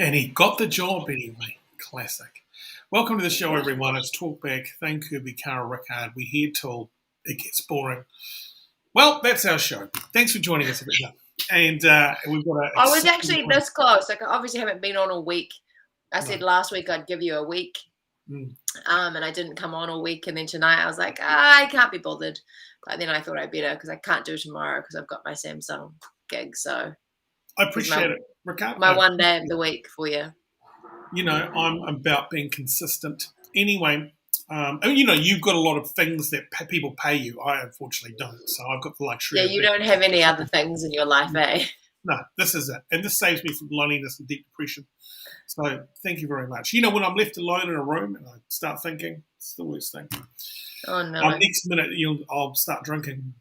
And he got the job anyway. Classic. Welcome to the show, everyone. It's Talkback. Thane, Kirby, Rickard. We're here till it gets boring. Well, that's our show. Thanks for joining us. And we've got I was actually this close. Like, I obviously haven't been on all week. I said last week I'd give you a week. And I didn't come on all week. And then tonight I was like, I can't be bothered. But then I thought I'd better because I can't do tomorrow because I've got my Samsung gig. So I appreciate it, Rickard. My one day of the week for you. You know, I'm about being consistent. Anyway, you've got a lot of things that people pay you. I unfortunately don't. So I've got the luxury. Yeah, you don't have any other things in your life, eh? No, this is it. And this saves me from loneliness and deep depression. So thank you very much. You know, when I'm left alone in a room and I start thinking, it's the worst thing. Oh, no. Next minute, I'll start drinking.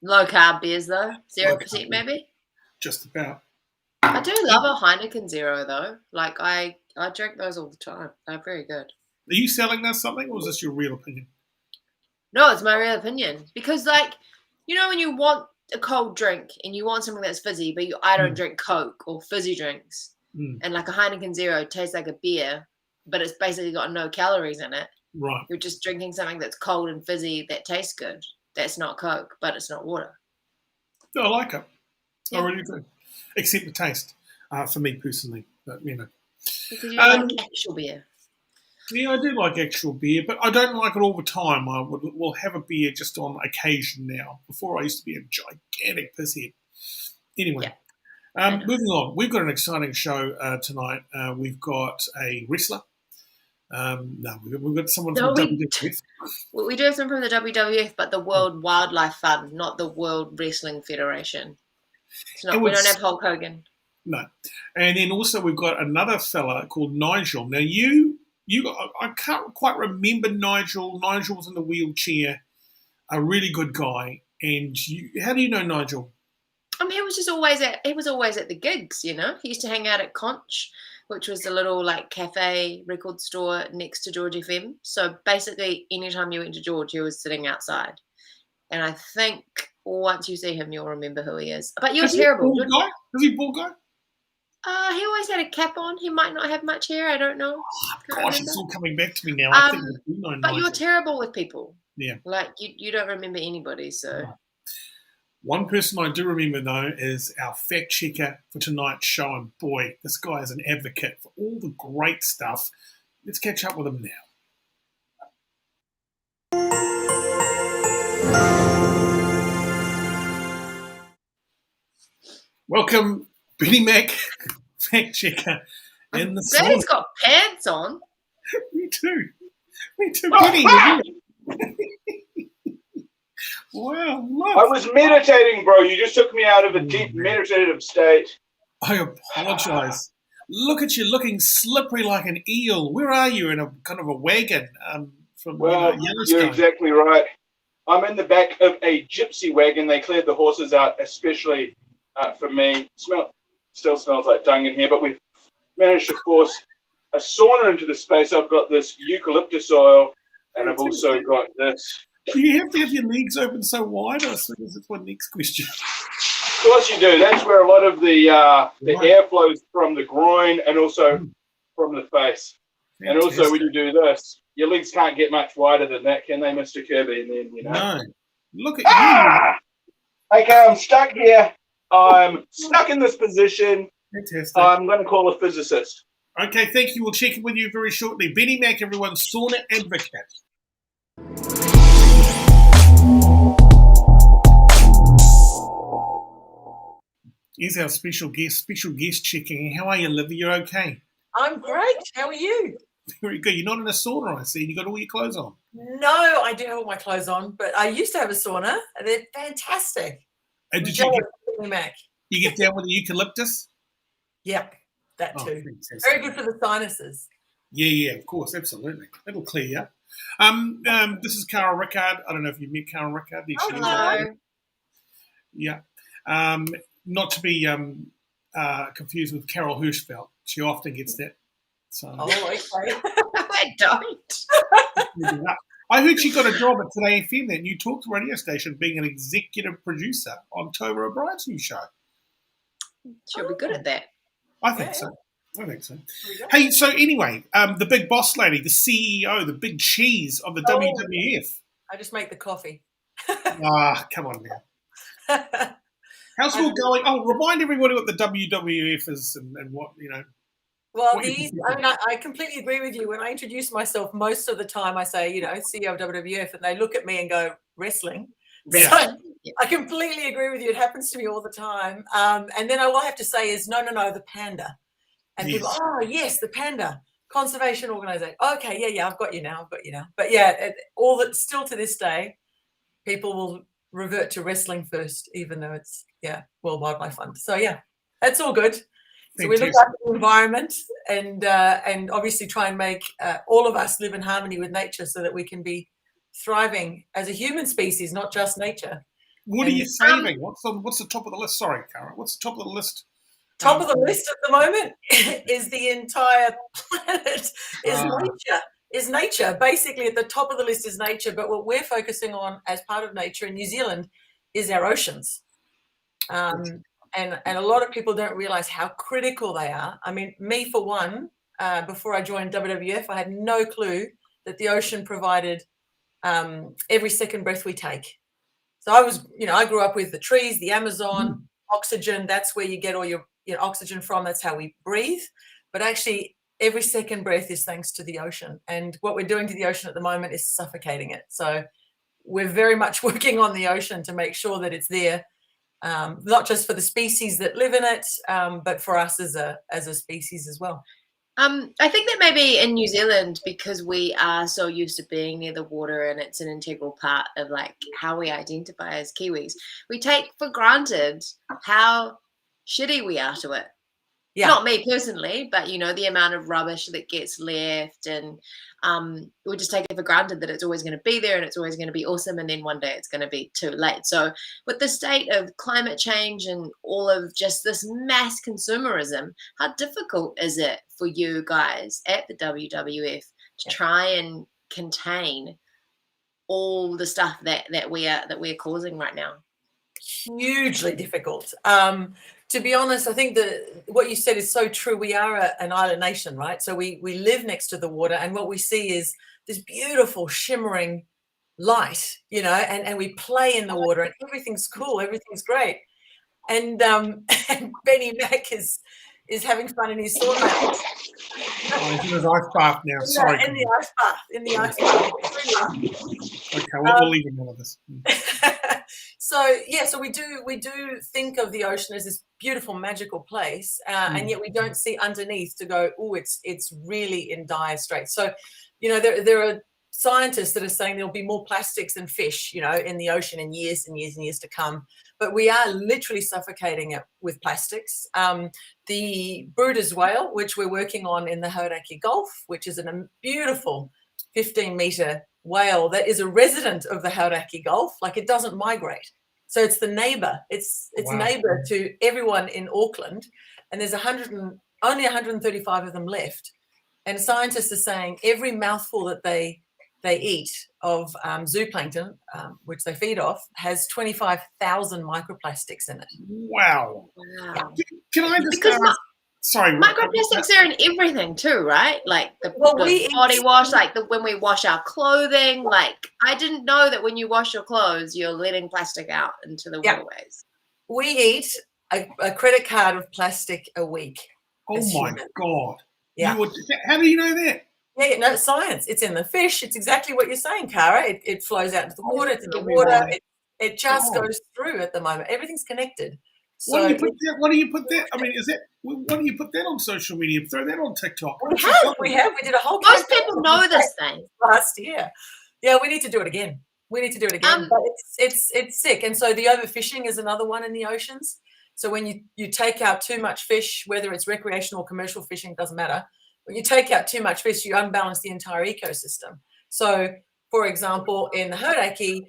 Low carb beers, though? 0% maybe? Just about. I do love a Heineken Zero, though. Like, I drink those all the time. They're very good. Are you selling us something, or is this your real opinion? No, it's my real opinion. Because, like, you know when you want a cold drink and you want something that's fizzy, but I don't drink Coke or fizzy drinks. And, like, a Heineken Zero tastes like a beer, but it's basically got no calories in it. Right. You're just drinking something that's cold and fizzy that tastes good. That's not Coke, but it's not water. No, I like it. Yeah. I really do. Except the taste, for me personally. But, you know. Because you like actual beer. Yeah, I do like actual beer, but I don't like it all the time. I will have a beer just on occasion now. Before I used to be a gigantic pisshead. Anyway, moving on. We've got an exciting show tonight. We've got a wrestler. We've got someone from the WWF. We do have someone from the WWF, but the World Wildlife Fund, not the World Wrestling Federation. We don't have Hulk Hogan. No. And then also we've got another fella called Nigel. Now, I can't quite remember Nigel. Nigel was in the wheelchair, a really good guy. And how do you know Nigel? He was always at the gigs, you know. He used to hang out at Conch, which was a little like cafe record store next to George FM. So basically, anytime you went to George, he was sitting outside. And I think once you see him, you'll remember who he is. But you're terrible. Is he a bald guy? He always had a cap on. He might not have much hair. I don't know. Gosh, it's all coming back to me now. I think we do know but Nigel. You're terrible with people. Yeah. Like, you don't remember anybody, so... Right. One person I do remember, though, is our fact checker for tonight's show. And boy, this guy is an advocate for all the great stuff. Let's catch up with him now. Welcome, Benny Mack, fact checker. Benny's got pants on. Me too, Benny. Wow, look. I was meditating, bro. You just took me out of a deep meditative state. I apologise. Look at you looking slippery like an eel. Where are you? In a kind of a wagon from Yellowstone? You're exactly right. I'm in the back of a gypsy wagon. They cleared the horses out especially for me. Still smells like dung in here, but we've managed to force a sauna into the space. I've got this eucalyptus oil, and I've also got this. Do you have to have your legs open so wide? I suppose that's my next question. Of course you do. That's where a lot of the air flows from the groin and also from the face. Fantastic. And also when you do this, your legs can't get much wider than that, can they, Mr. Kirby? And then, No. Look at you. Okay, I'm stuck here. I'm stuck in this position. Fantastic. I'm going to call a physicist. Okay, thank you. We'll check in with you very shortly. Benny Mack, everyone, sauna advocate. Here's our special guest checking. How are you, Livia? You okay? I'm great. How are you? Very good. You're not in a sauna, I see. You got all your clothes on. No, I do have all my clothes on, but I used to have a sauna. They're fantastic. And did you get down with the eucalyptus? Yep, that too. Fantastic. Very good for the sinuses. Yeah, of course, absolutely. That'll clear you up. This is Rickard. I don't know if you've met Rickard. Hello. Yeah. Not to be confused with Carol Hirschfeld. She often gets that. So. Oh, okay. I don't. I heard she got a job at Today FM, that new talk radio station, being an executive producer on Tova O'Brien's new show. She'll be good at that. I think so. Hey, so anyway, the big boss lady, the CEO, the big cheese of the WWF. I just make the coffee. Come on now. How's it all going? Oh, remind everybody what the WWF is and what, Well, I completely agree with you. When I introduce myself, most of the time I say, CEO of WWF, and they look at me and go, wrestling. Yeah. So I completely agree with you. It happens to me all the time. And then all I have to say is, no, the panda. And people, yes, the panda conservation organization. Okay, yeah, I've got you now. But yeah, still to this day, people will revert to wrestling first, even though it's World Wildlife Fund. So yeah, that's all good. So we look after the environment and obviously try and make all of us live in harmony with nature so that we can be thriving as a human species, not just nature. What are you saving? What's the top of the list? Sorry, Cara. What's the top of the list? Top of the list at the moment is the entire planet, is nature. Basically, at the top of the list is nature, but what we're focusing on as part of nature in New Zealand is our oceans. And a lot of people don't realize how critical they are. I mean, me for one, before I joined WWF, I had no clue that the ocean provided every second breath we take. So I grew up with the trees, the Amazon, oxygen. That's where you get all your oxygen from. That's how we breathe. But actually, every second breath is thanks to the ocean. And what we're doing to the ocean at the moment is suffocating it. So we're very much working on the ocean to make sure that it's there, not just for the species that live in it, but for us as a species as well. I think that maybe in New Zealand, because we are so used to being near the water and it's an integral part of like how we identify as Kiwis, we take for granted how shitty we are to it. Yeah. Not me personally, but the amount of rubbish that gets left, and we just take it for granted that it's always going to be there and it's always going to be awesome, and then one day it's going to be too late. So with the state of climate change and all of just this mass consumerism, how difficult is it for you guys at the WWF to try and contain all the stuff that we're causing right now? Hugely difficult. To be honest, I think that what you said is so true. We are an island nation, right? So we live next to the water, and what we see is this beautiful shimmering light, and we play in the water, and everything's cool, everything's great. And Benny Mack is having fun in his sauna. He's in his ice bath now. Sorry. In the ice bath. Okay, we'll leave him all of this. So we do think of the ocean as this beautiful, magical place, and yet we don't see underneath to go, oh, it's really in dire straits. So, there are scientists that are saying there'll be more plastics than fish, in the ocean in years and years and years to come. But we are literally suffocating it with plastics. The Bruder's whale, which we're working on in the Hauraki Gulf, which is a beautiful 15-meter whale that is a resident of the Hauraki Gulf, like it doesn't migrate. So it's the neighbor. It's neighbor to everyone in Auckland, and there's only 135 of them left. And scientists are saying every mouthful that they eat of zooplankton, which they feed off, has 25,000 microplastics in it. Wow. Yeah. Can I just sorry, microplastics are in everything too, right? Like the body wash, like when we wash our clothing. Like I didn't know that when you wash your clothes, you're letting plastic out into the waterways. We eat a credit card of plastic a week. Oh my God! Yeah. How do you know that? Yeah, no, it's science. It's in the fish. It's exactly what you're saying, Cara. It flows out into the water. It's in the water. It just goes through at the moment. Everything's connected. So Why do you put that? I mean, why do you put that on social media? Throw that on TikTok. We did a whole. Most people know this thing. Last year. Yeah, we need to do it again. But it's sick. And so the overfishing is another one in the oceans. So when you take out too much fish, whether it's recreational or commercial fishing, doesn't matter. When you take out too much fish, you unbalance the entire ecosystem. So, for example, in the Hauraki,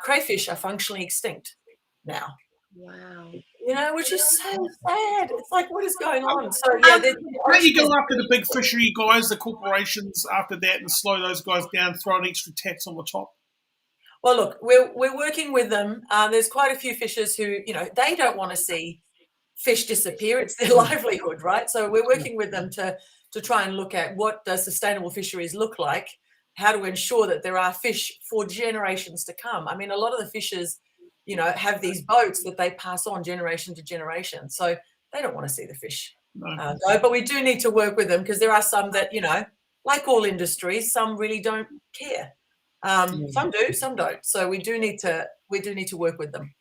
crayfish are functionally extinct now. Wow. Which is so sad. It's like, what is going on? So, don't you go after the big fishery guys, the corporations, after that, and slow those guys down, throw an extra tax on the top? Well, look, we're working with them. There's quite a few fishers who, they don't want to see fish disappear. It's their livelihood, right? So we're working with them to try and look at what does sustainable fisheries look like, how to ensure that there are fish for generations to come. I mean, a lot of the fishers, you know, have these boats that they pass on generation to generation. So they don't want to see the fish go. But we do need to work with them, because there are some that, you know, like all industries, some really don't care. Some do, some don't. So we do need to work with them.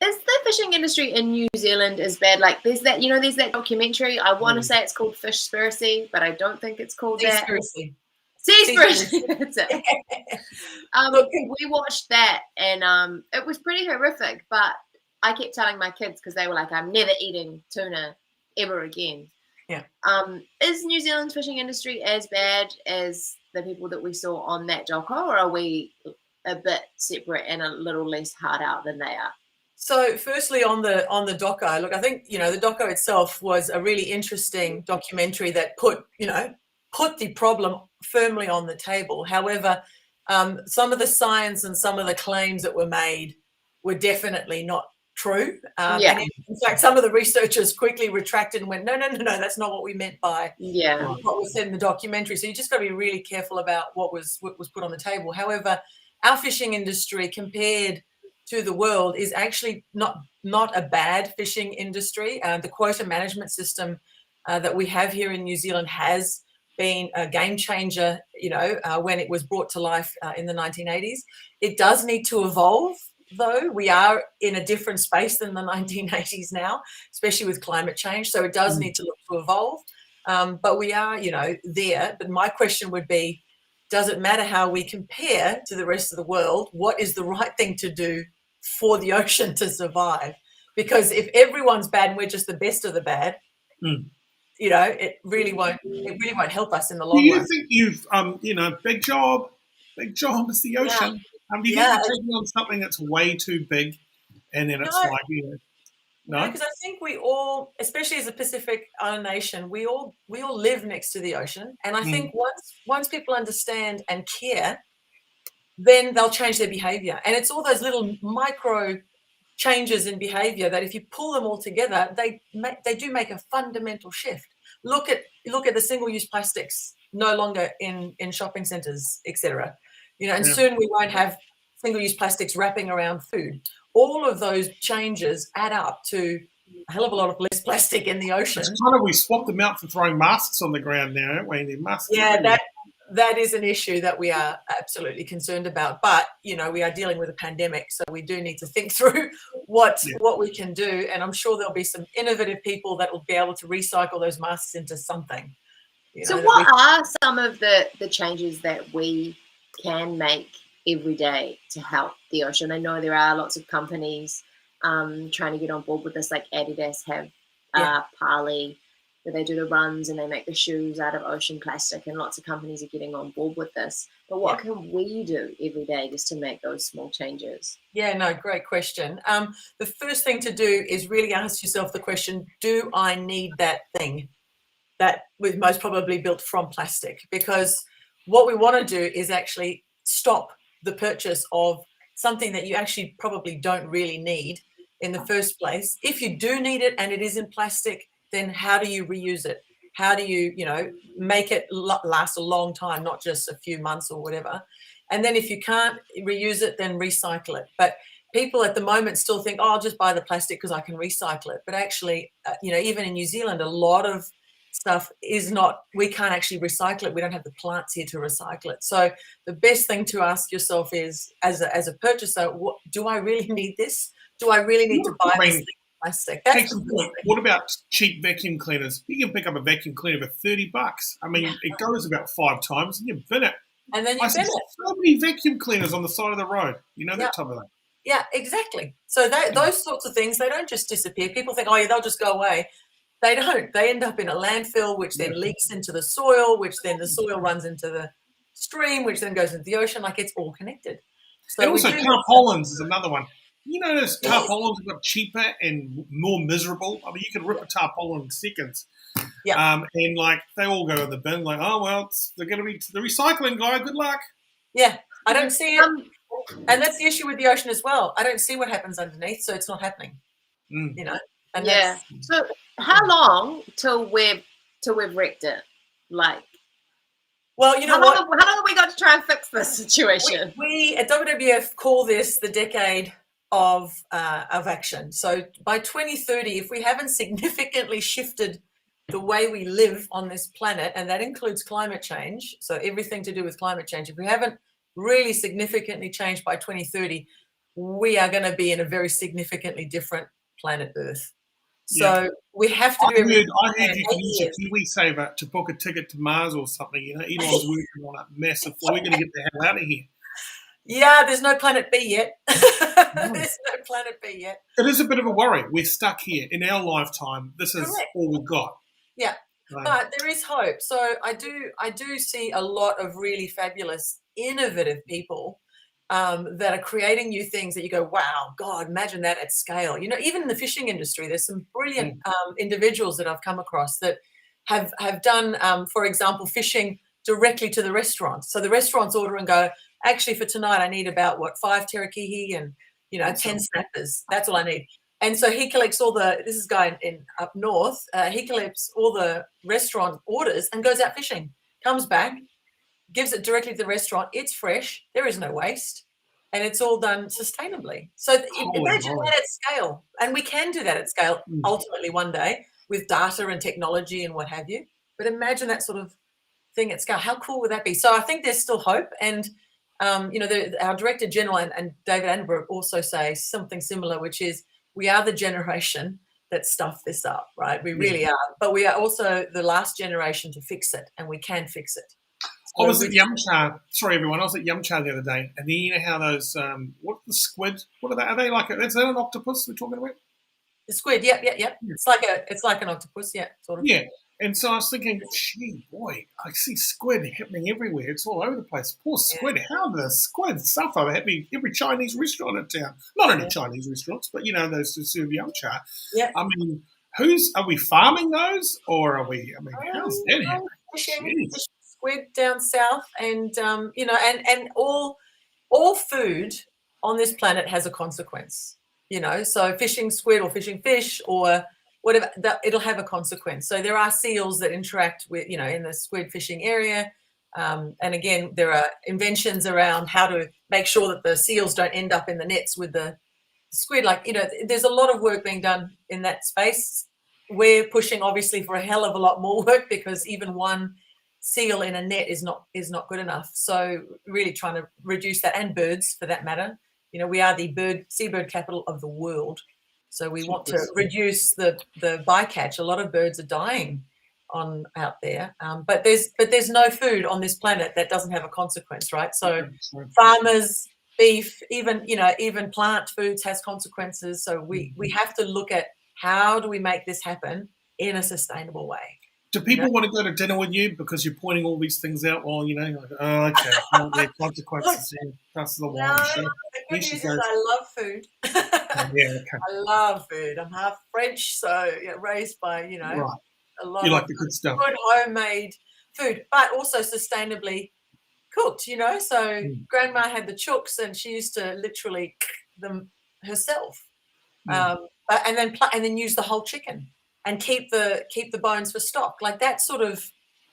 Is the fishing industry in New Zealand as bad? Like, there's that, you know, there's that documentary. I want to say it's called Fishspiracy, but I don't think it's called that. Seaspiracy. That's it. We watched that, and it was pretty horrific. But I kept telling my kids, because they were like, "I'm never eating tuna ever again." Yeah. Is New Zealand's fishing industry as bad as the people that we saw on that doco, or are we a bit separate and a little less hard out than they are? So firstly, on the doco, look, I think, you know, the doco itself was a really interesting documentary that put the problem firmly on the table. However, some of the science and some of the claims that were made were definitely not true. And in fact, some of the researchers quickly retracted and went, no, that's not what we meant by what was said in the documentary. So you just got to be really careful about what was put on the table. However, our fishing industry compared to the world is actually not a bad fishing industry. The quota management system that we have here in New Zealand has been a game changer, you know, when it was brought to life in the 1980s. It does need to evolve, though. We are in a different space than the 1980s now, especially with climate change. So it does need to look to evolve. But we are, you know, there. But my question would be, does it matter how we compare to the rest of the world? What is the right thing to do for the ocean to survive? Because if everyone's bad and we're just the best of the bad, you know, it really won't help us in the long run. Do you think you've you know, big job is the ocean? Do you think you're taking on something that's way too big, and then it's like, you know, no? Because I think we all, especially as a Pacific Island nation, we all live next to the ocean, and I think once people understand and care, then they'll change their behavior. And it's all those little micro changes in behavior that if you pull them all together, they do make a fundamental shift. Look at the single-use plastics no longer in shopping centres, etc. You know, and soon we won't have single-use plastics wrapping around food. All of those changes add up to a hell of a lot of less plastic in the ocean. It's kind of, we swapped them out for throwing masks on the ground now, aren't we? Masks. Yeah, that is an issue that we are absolutely concerned about. But, you know, we are dealing with a pandemic, so we do need to think through what we can do. And I'm sure there'll be some innovative people that will be able to recycle those masks into something. So what are some of the changes that we can make every day to help the ocean? I know there are lots of companies trying to get on board with this, like Adidas have Parley, where they do the runs and they make the shoes out of ocean plastic, and lots of companies are getting on board with this. But what can we do every day just to make those small changes? Yeah, no, great question. The first thing to do is really ask yourself the question, do I need that thing that was most probably built from plastic? Because what we want to do is actually stop the purchase of something that you actually probably don't really need in the first place. If you do need it and it is in plastic, then how do you reuse it? How do you, you know, make it last a long time, not just a few months or whatever? And then if you can't reuse it, then recycle it. But people at the moment still think, oh, I'll just buy the plastic because I can recycle it. But actually, you know, even in New Zealand, a lot of stuff is not, we can't actually recycle it. We don't have the plants here to recycle it. So the best thing to ask yourself is, as a purchaser, do I really need this? Do I really need to buy this thing? Plastic. What about cheap vacuum cleaners? You can pick up a vacuum cleaner for $30. I mean, it goes about 5 times, and you bin it. And then you bin it. So many vacuum cleaners on the side of the road. You know that type of thing. Yeah, exactly. So those sorts of things, they don't just disappear. People think, oh yeah, they'll just go away. They don't. They end up in a landfill, which then leaks into the soil, which then the soil runs into the stream, which then goes into the ocean. Like, it's all connected. So and also tarpaulins is another one. You notice tarpaulins got cheaper and more miserable. I mean, you can rip a tarpaulin in seconds. Yeah. And like, they all go in the bin. Like, oh well, they're going to be the recycling guy. Good luck. Yeah, I don't see it, and that's the issue with the ocean as well. I don't see what happens underneath, so it's not happening. You know. And yeah. So how long till we've wrecked it? Like, well, you know how long have we got to try and fix this situation? We at WWF call this the decade of action. So by 2030, if we haven't significantly shifted the way we live on this planet, and that includes climate change, so everything to do with climate change, if we haven't really significantly changed by 2030, we are going to be in a very significantly different planet Earth. So we have to do everything. I heard you can use a KiwiSaver to book a ticket to Mars or something. You know, Elon's working on a massive. We're going to get the hell out of here. Yeah, there's no planet B yet. There's no planet B yet. It is a bit of a worry. We're stuck here in our lifetime. This is all we've got. Yeah, but there is hope. So I do see a lot of really fabulous, innovative people that are creating new things that you go, wow, God, imagine that at scale. You know, even in the fishing industry, there's some brilliant individuals that I've come across that have done, for example, fishing directly to the restaurants. So the restaurants order and go, actually, for tonight, I need about 5 terakihi and 10 snappers. That's all I need. And so he collects all this is a guy in up north. He collects all the restaurant orders and goes out fishing. Comes back, gives it directly to the restaurant. It's fresh. There is no waste. And it's all done sustainably. So imagine that at scale. And we can do that at scale ultimately one day with data and technology and what have you. But imagine that sort of thing at scale. How cool would that be? So I think there's still hope. And, our Director General and David Attenborough also say something similar, which is we are the generation that stuffed this up, right? We really are. But we are also the last generation to fix it, and we can fix it. I was at Yumcha. Sorry, everyone. I was at Yumcha the other day, and you know how those what the squid? What are they? Are they like? Is that an octopus we're talking about? The squid. Yep. It's like an octopus. Yeah, sort of. Yeah. And so I was thinking, gee, boy, I see squid happening everywhere. It's all over the place. Poor squid. Yeah. How does squid suffer happening every Chinese restaurant in town? Not only Chinese restaurants, but those who serve Yumcha. Yeah. I mean, are we farming those, or are we? I mean, how's that happening? Squid down south, and and all food on this planet has a consequence. So fishing squid or fishing fish or whatever, it'll have a consequence. So there are seals that interact with in the squid fishing area, and again there are inventions around how to make sure that the seals don't end up in the nets with the squid. There's a lot of work being done in that space. We're pushing obviously for a hell of a lot more work because even one seal in a net is not good enough. So really trying to reduce that, and birds for that matter. We are the seabird capital of the world. So we want to reduce the bycatch. A lot of birds are dying out there, but there's no food on this planet that doesn't have a consequence, right? So farmers, beef, even plant foods has consequences. So we have to look at how do we make this happen in a sustainable way. Do people want to go to dinner with you because you're pointing all these things out? Well, okay, well, there are consequences. That's the one. No, the good news is I love food. I love food. I'm half French, so raised by a lot of the good stuff, good homemade food, but also sustainably cooked. So Grandma had the chooks, and she used to literally cook them herself, and then use the whole chicken. And keep the bones for stock. Like that sort of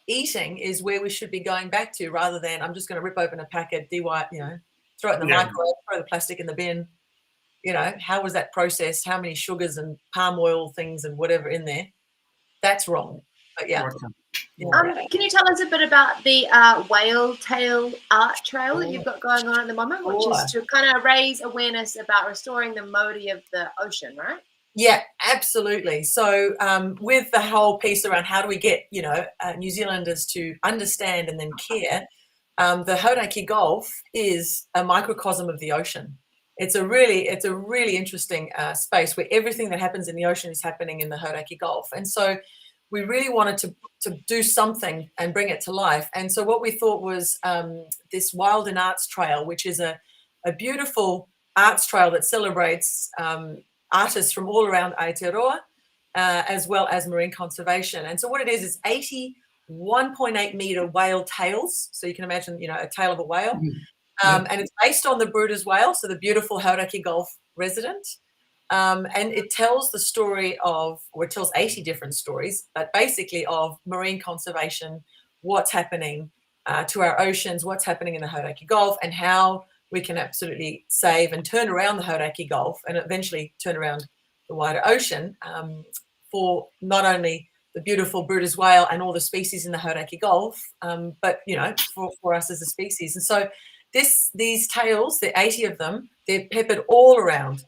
eating is where we should be going back to, rather than I'm just going to rip open a packet, throw it in the microwave, throw the plastic in the bin. How was that processed? How many sugars and palm oil things and whatever in there? That's wrong. But can you tell us a bit about the whale tail art trail that you've got going on at the moment, which is to kind of raise awareness about restoring the modi of the ocean, right? Yeah, absolutely. So with the whole piece around how do we get, New Zealanders to understand and then care, the Hauraki Gulf is a microcosm of the ocean. It's a really interesting space where everything that happens in the ocean is happening in the Hauraki Gulf. And so we really wanted to do something and bring it to life. And so what we thought was this Wild and Arts Trail, which is a beautiful arts trail that celebrates artists from all around Aotearoa, as well as marine conservation. And so what it is 81.8 metre whale tails. So you can imagine, a tail of a whale. And it's based on the Bruder's whale, so the beautiful Hauraki Gulf resident. And it tells the story of, or it tells 80 different stories, but basically of marine conservation, what's happening to our oceans, what's happening in the Hauraki Gulf, and how we can absolutely save and turn around the Hauraki Gulf and eventually turn around the wider ocean for not only the beautiful Bruder's whale and all the species in the Hauraki Gulf, but, you know, for us as a species. And so these tales, the 80 of them, they're peppered all around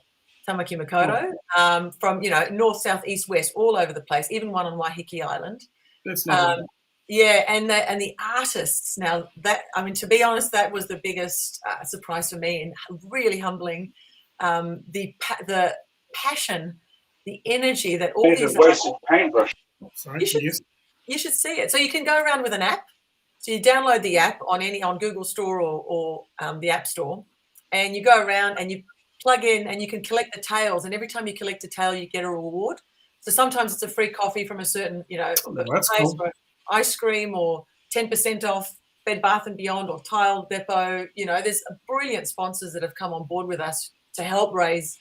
Tamaki Makaurau, from, you know, north, south, east, west, all over the place, even one on Waiheke Island. That's lovely. Yeah, and the artists, now that, I mean, to be honest, that was the biggest surprise for me and really humbling. The passion, the energy that all these wasted paintbrush. You should see it. So you can go around with an app. So you download the app on Google Store or the App Store, and you go around and you plug in and you can collect the tails. And every time you collect a tail, you get a reward. So sometimes it's a free coffee from a certain, you know, place, cool. or ice cream, or 10% off Bed Bath & Beyond or Tile Depot. You know, there's brilliant sponsors that have come on board with us to help raise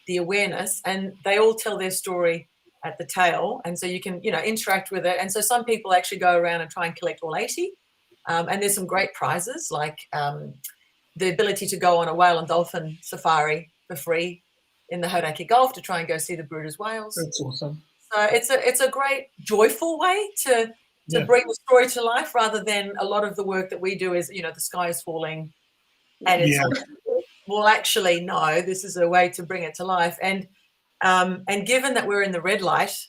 the awareness, and they all tell their story at the tail. And so you can, you know, interact with it. And so some people actually go around and try and collect all 80. And there's some great prizes, like the ability to go on a whale and dolphin safari for free in the Hauraki Gulf to try and go see the Bruder's whales. That's awesome. So it's a great joyful way to bring the story to life, rather than a lot of the work that we do is, you know, the sky is falling, and it's well, actually, no, this is a way to bring it to life. And given that we're in the red light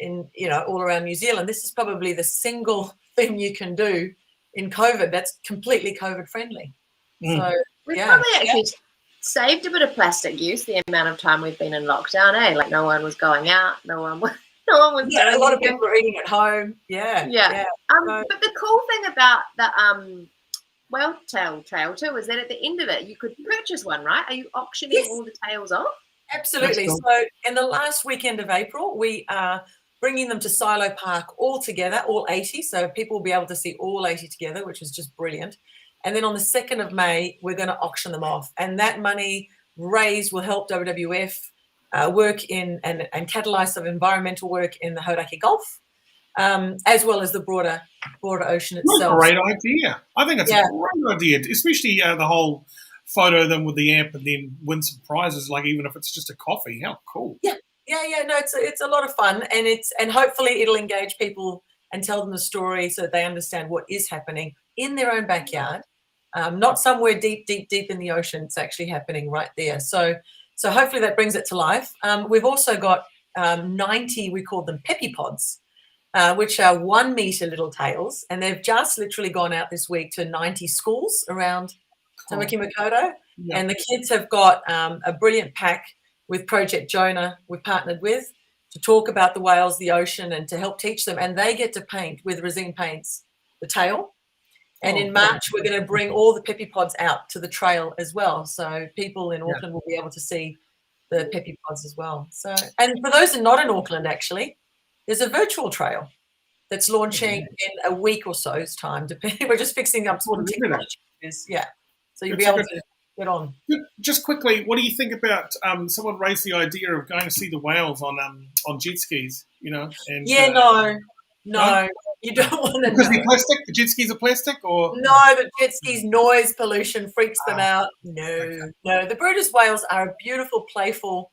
in, you know, all around New Zealand, this is probably the single thing you can do in COVID that's completely COVID friendly. So we've probably actually saved a bit of plastic use, the amount of time we've been in lockdown, eh? Like no one was going out, no one was a lot of people are eating at home. But the cool thing about the whale tail trail too is that at the end of it you could purchase one, right? Are you auctioning all the tails off? Absolutely. So in the last weekend of April, we are bringing them to Silo Park all together, all 80. So people will be able to see all 80 together, which is just brilliant. And then on the 2nd of May, we're going to auction them off. And that money raised will help WWF work in and catalyse some environmental work in the Hauraki Gulf, as well as the broader ocean itself. What a great idea. I think it's a great idea, especially the whole photo of them with the amp and then win some prizes, like even if it's just a coffee. How cool. Yeah. No, it's a lot of fun, and hopefully it'll engage people and tell them the story so that they understand what is happening in their own backyard, not somewhere deep in the ocean. It's actually happening right there. So hopefully that brings it to life. We've also got 90, we call them peppy pods, which are 1 meter little tails, and they've just literally gone out this week to 90 schools around Tamaki Makaurau, and the kids have got a brilliant pack with Project Jonah we've partnered with to talk about the whales, the ocean, and to help teach them. And they get to paint with resin paints the tail. And in March, we're going to bring all the peppy pods out to the trail as well. So people in Auckland will be able to see the peppy pods as well. So, and for those who are not in Auckland, actually, there's a virtual trail that's launching in a week or so's time. We're just fixing up some technology. So you'll be able to get on. Just quickly, what do you think about someone raised the idea of going to see the whales on jet skis, you know? And, no, you don't want to. Because they're plastic? The jet skis are plastic? Or no, the jet skis noise pollution freaks them out. No. The Bruder's whales are a beautiful, playful,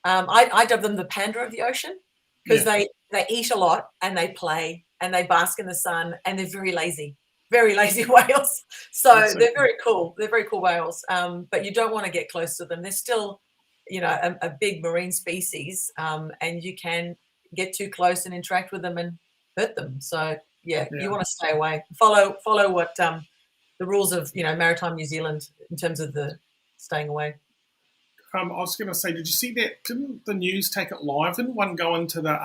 I dub them the panda of the ocean, because they eat a lot and they play and they bask in the sun, and they're very lazy whales. So they're very cool. They're very cool whales. But you don't want to get close to them. They're still, you know, a big marine species, and you can get too close and interact with them and hurt them. So you want to stay away. Follow what the rules of, you know, Maritime New Zealand in terms of the staying away. I was going to say, did you see that? Didn't the news take it live? Didn't one go into the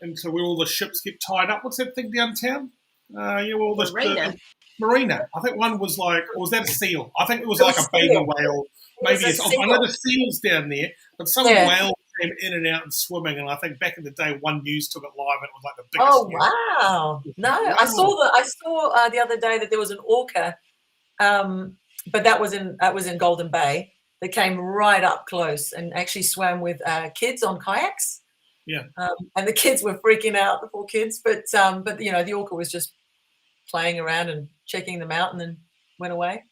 into where all the ships get tied up? What's that thing downtown? All the marina. I think one was like, or was that a seal? I think it was like a baby whale. Maybe I know the seals down there, but some whale came in and out and swimming. And I think back in the day, one news took it live, and it was like the biggest. Oh wow! No, I saw the other day that there was an orca, but that was in Golden Bay that came right up close and actually swam with kids on kayaks. Yeah. And the kids were freaking out, the poor kids. But the orca was just playing around and checking them out and then went away.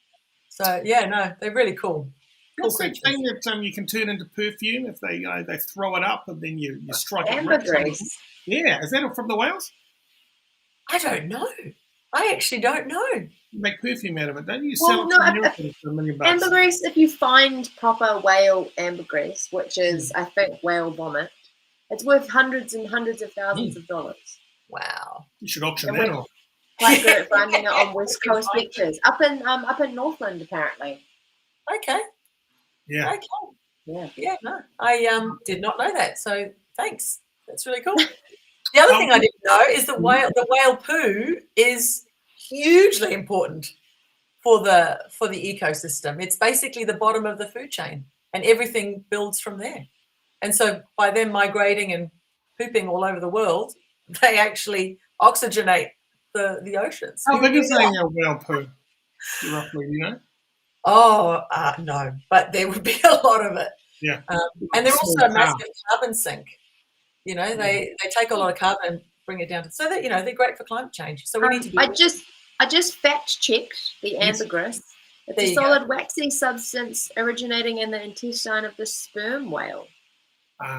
So, yeah, no, they're really cool. What's that thing that you can turn into perfume if they they throw it up and then you strike it? Ambergris. Yeah, is that from the whales? I don't know. I actually don't know. You make perfume out of it, don't you? Well, Sell it for $1 million. Ambergris, if you find proper whale ambergris, which is, I think, whale vomit, it's worth hundreds and hundreds of thousands of dollars. Wow. You should auction that off. Quite good at finding it on West Coast beaches. Up in Northland, apparently. Okay. Yeah. Okay. Yeah. Yeah, no. I did not know that. So thanks. That's really cool. The other thing I didn't know is the whale poo is hugely important for the ecosystem. It's basically the bottom of the food chain, and everything builds from there. And so by them migrating and pooping all over the world, they actually oxygenate the oceans. How big is a whale poo, roughly, you know? Oh, no, but there would be a lot of it. Yeah. And they're also a massive carbon sink. You know, they take a lot of carbon and bring it down. So that, they're great for climate change. So we need to do I just fact checked the ambergris. It's a solid waxy substance originating in the intestine of the sperm whale.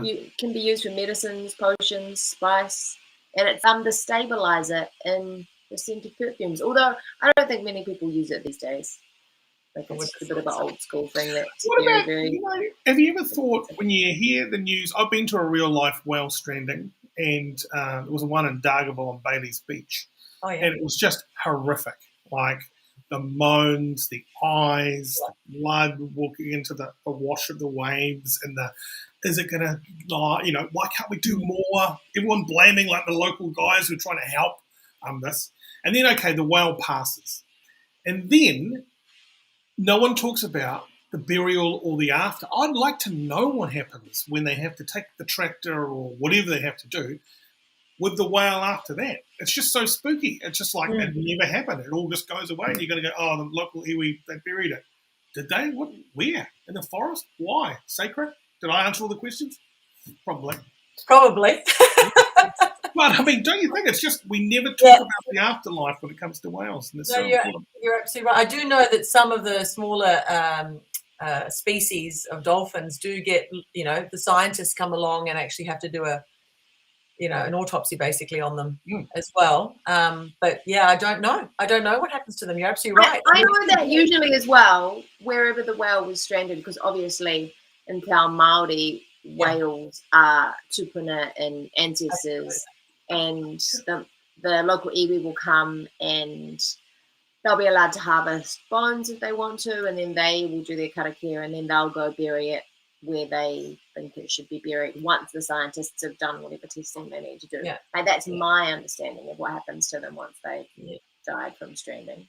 It can be used for medicines, potions, spice, and it's the stabilizer in the scented perfumes. Although I don't think many people use it these days. Like it's a bit of an old school thing. That's have you ever thought, when you hear the news, I've been to a real life whale stranding, and there was one in Dargaville on Bailey's Beach. Oh, yeah. And it was just horrific. Like the moans, the eyes, the blood walking into the wash of the waves, and is it going to, why can't we do more? Everyone blaming like the local guys who are trying to help this. And then, okay, the whale passes. And then no one talks about the burial or the after. I'd like to know what happens when they have to take the tractor or whatever they have to do with the whale after that. It's just so spooky. It's just like it never happened. It all just goes away and you're going to go, oh, the local iwi, they buried it. Did they? What? Where? In the forest? Why? Sacred? Did I answer all the questions? Probably. But, I mean, don't you think it's just we never talk about the afterlife when it comes to whales? And you're absolutely right. I do know that some of the smaller species of dolphins do get, the scientists come along and actually have to do an autopsy basically on them as well. But, yeah, I don't know. I don't know what happens to them. You're absolutely right. I know that usually as well, wherever the whale was stranded, because obviously in Te Ao Māori, whales are tupuna and ancestors. And the local iwi will come and they'll be allowed to harvest bones if they want to, and then they will do their karakia, and then they'll go bury it where they think it should be buried once the scientists have done whatever testing they need to do. Yeah. And that's my understanding of what happens to them once they've died from stranding.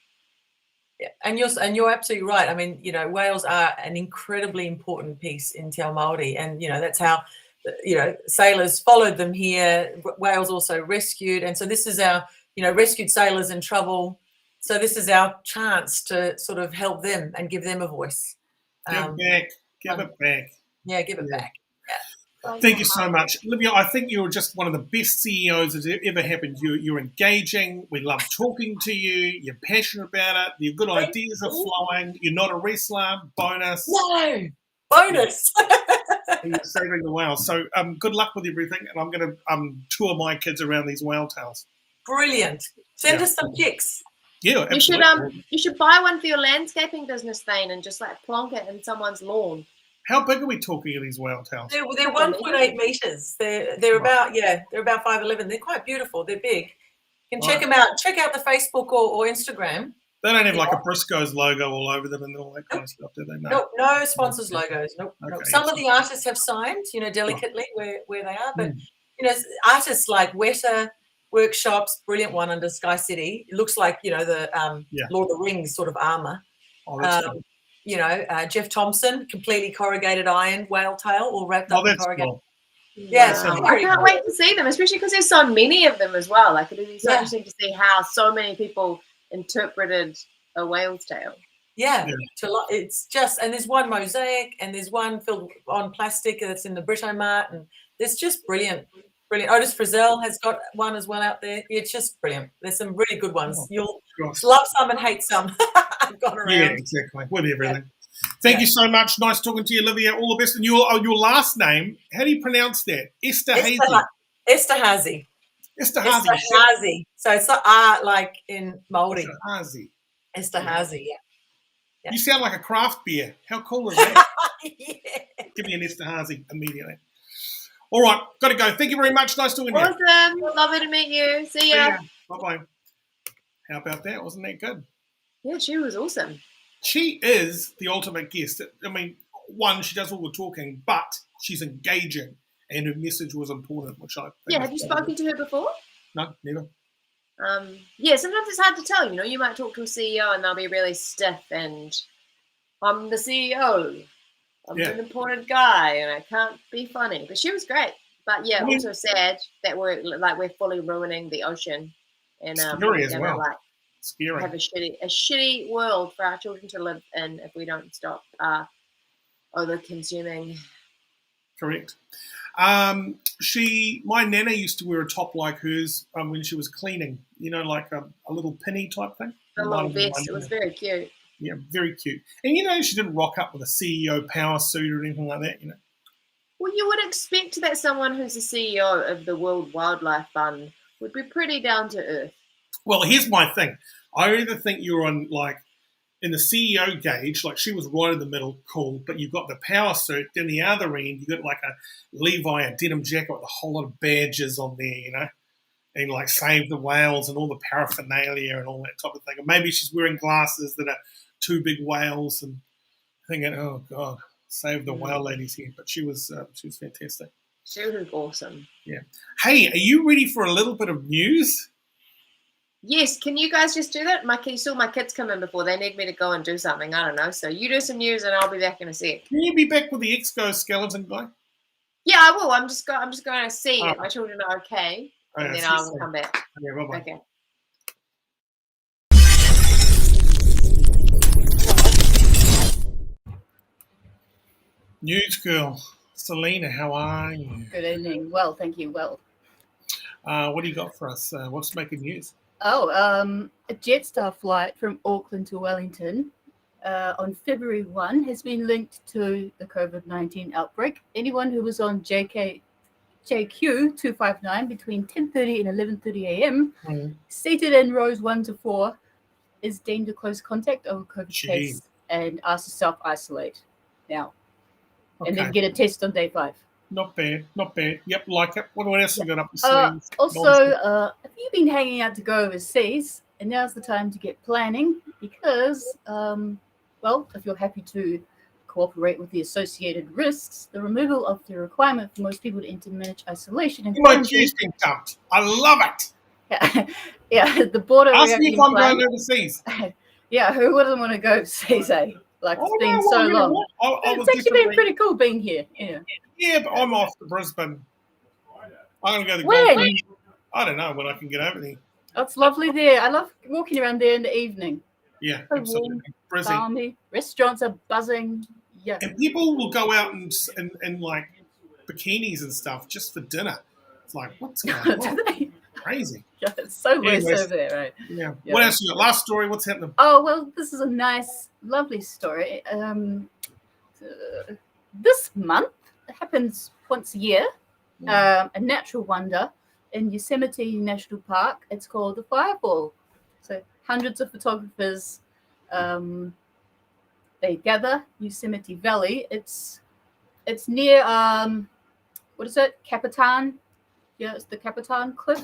Yeah, and you're absolutely right. I mean, whales are an incredibly important piece in Te Ao Māori, and that's how sailors followed them here. Whales also rescued, and so this is our rescued sailors in trouble. So this is our chance to sort of help them and give them a voice. Give it back. Yeah, give it back. Yeah. Thank you so much, Livia. I think you're just one of the best CEOs that's ever happened. You're engaging. We love talking to you. You're passionate about it. Your good ideas are flowing. You're not a wrestler. Bonus. No. Bonus. You're saving the whales. So good luck with everything. And I'm going to tour my kids around these whale tails. Brilliant. Send us some pics. Yeah, absolutely. You should buy one for your landscaping business, Thane, and just plonk it in someone's lawn. How big are we talking of these whale tails? They're 1.8 meters. They're about 5'11". They're quite beautiful. They're big. You can check them out. Check out the Facebook or Instagram. They don't have like a Briscoe's logo all over them and all that kind of stuff, do they? No sponsors logos. Nope. Okay. Some of the artists have signed, delicately where they are, but artists like Weta Workshops, brilliant one under Sky City. It looks like the Lord of the Rings sort of armor. Oh, that's cool. Jeff Thompson, completely corrugated iron whale tail, all wrapped up in corrugated. Cool. Yeah, I can't wait to see them, especially because there's so many of them as well. Like it'll be so interesting to see how so many people interpreted a whale's tail. Yeah. It's just, and there's one mosaic and there's one filled on plastic that's in the Britomart, and it's just brilliant. Brilliant. Otis Frizzell has got one as well out there. It's just brilliant. There's some really good ones. You'll love some and hate some. I've gone around. Yeah, exactly. With everything. Thank you so much. Nice talking to you, Livia. All the best. And your last name, how do you pronounce that? Esterhazy. Esterhazy. Esterhazy. So it's the R like in Māori. Esterhazy. Yeah. You sound like a craft beer. How cool is that? Yeah. Give me an Esterhazy immediately. All right, got to go. Thank you very much. Nice talking to you. Awesome. Lovely to meet you. See ya. Bye-bye. How about that? Wasn't that good? Yeah, she was awesome. She is the ultimate guest. I mean, one, she does all the talking, but she's engaging, and her message was important, which I think. Yeah, have you spoken to her before? No, never. Yeah, sometimes it's hard to tell. You know, you might talk to a CEO and they'll be really stiff, and I'm the CEO. I'm an important guy, and I can't be funny. But she was great. But yeah, also sad that we're fully ruining the ocean, and scary as well. Scary. Have a shitty world for our children to live in if we don't stop over-consuming. Correct. My nana used to wear a top like hers when she was cleaning. You know, like a little pinny type thing. A little vest. It was very cute. Yeah, very cute. And you know, she didn't rock up with a CEO power suit or anything like that. You know. Well, you would expect that someone who's the CEO of the World Wildlife Fund would be pretty down to earth. Well, here's my thing. I either think you're on in the CEO gauge, like she was right in the middle, cool, but you've got the power suit. Then the other end, you've got like a Levi, a denim jacket with a whole lot of badges on there, you know, and like Save the Whales and all the paraphernalia and all that type of thing. And maybe she's wearing glasses that are two big whales and thinking, oh God, save the whale ladies here. But she was fantastic. She was awesome. Yeah. Hey, are you ready for a little bit of news? Yes, can you guys just do that? My kids come in before. They need me to go and do something. I don't know. So you do some news and I'll be back in a sec. Can you be back with the exoskeleton guy? Yeah, I will. I'm just going to see if my children are okay. And then I will come back. Okay, bye-bye. Okay. News girl. Selena, how are you? Good evening. Well, thank you. Well. What do you got for us? What's making news? A Jetstar flight from Auckland to Wellington on February 1 has been linked to the COVID-19 outbreak. Anyone who was on JQ 259 between 10:30 and 11:30 a.m. seated in rows 1 to 4 is deemed a close contact of a COVID case and asked to self-isolate now. Okay. And then get a test on day 5. Not bad. Yep, like it. What else you got up the sleeves? Also, have you been hanging out to go overseas? And now's the time to get planning because, if you're happy to cooperate with the associated risks, the removal of the requirement for most people to enter managed isolation and quarantine. Dumped. I love it. Yeah, the border. Ask me if I'm going overseas. Yeah, who wouldn't want to go overseas? Like it's been so long. It's actually been pretty cool being here. Yeah, but I'm off to Brisbane. I'm going to go to the Gold Coast. I don't know when I can get over there. Oh, it's lovely there. I love walking around there in the evening. Yeah, absolutely. Balmy. Restaurants are buzzing. Yeah. And people will go out and like bikinis and stuff just for dinner. It's like, what's going on? Crazy. Yeah, it's so loose over there, right? Yeah. What else you got? Last story, what's happening? Oh, well, this is a nice, lovely story. This month, it happens once a year, a natural wonder in Yosemite National Park. It's called the Fireball. So hundreds of photographers, they gather Yosemite Valley. It's near, what is it? Capitan. Yeah, it's the Capitan Cliff.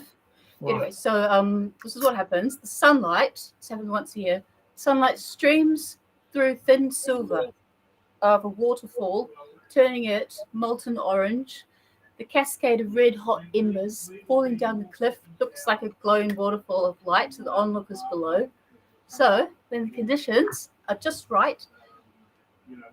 Right. Anyway, so this is what happens. The sunlight, this happens once a year, sunlight streams through thin silver of a waterfall, turning it molten orange. The cascade of red-hot embers falling down the cliff looks like a glowing waterfall of light to the onlookers below. So, when the conditions are just right,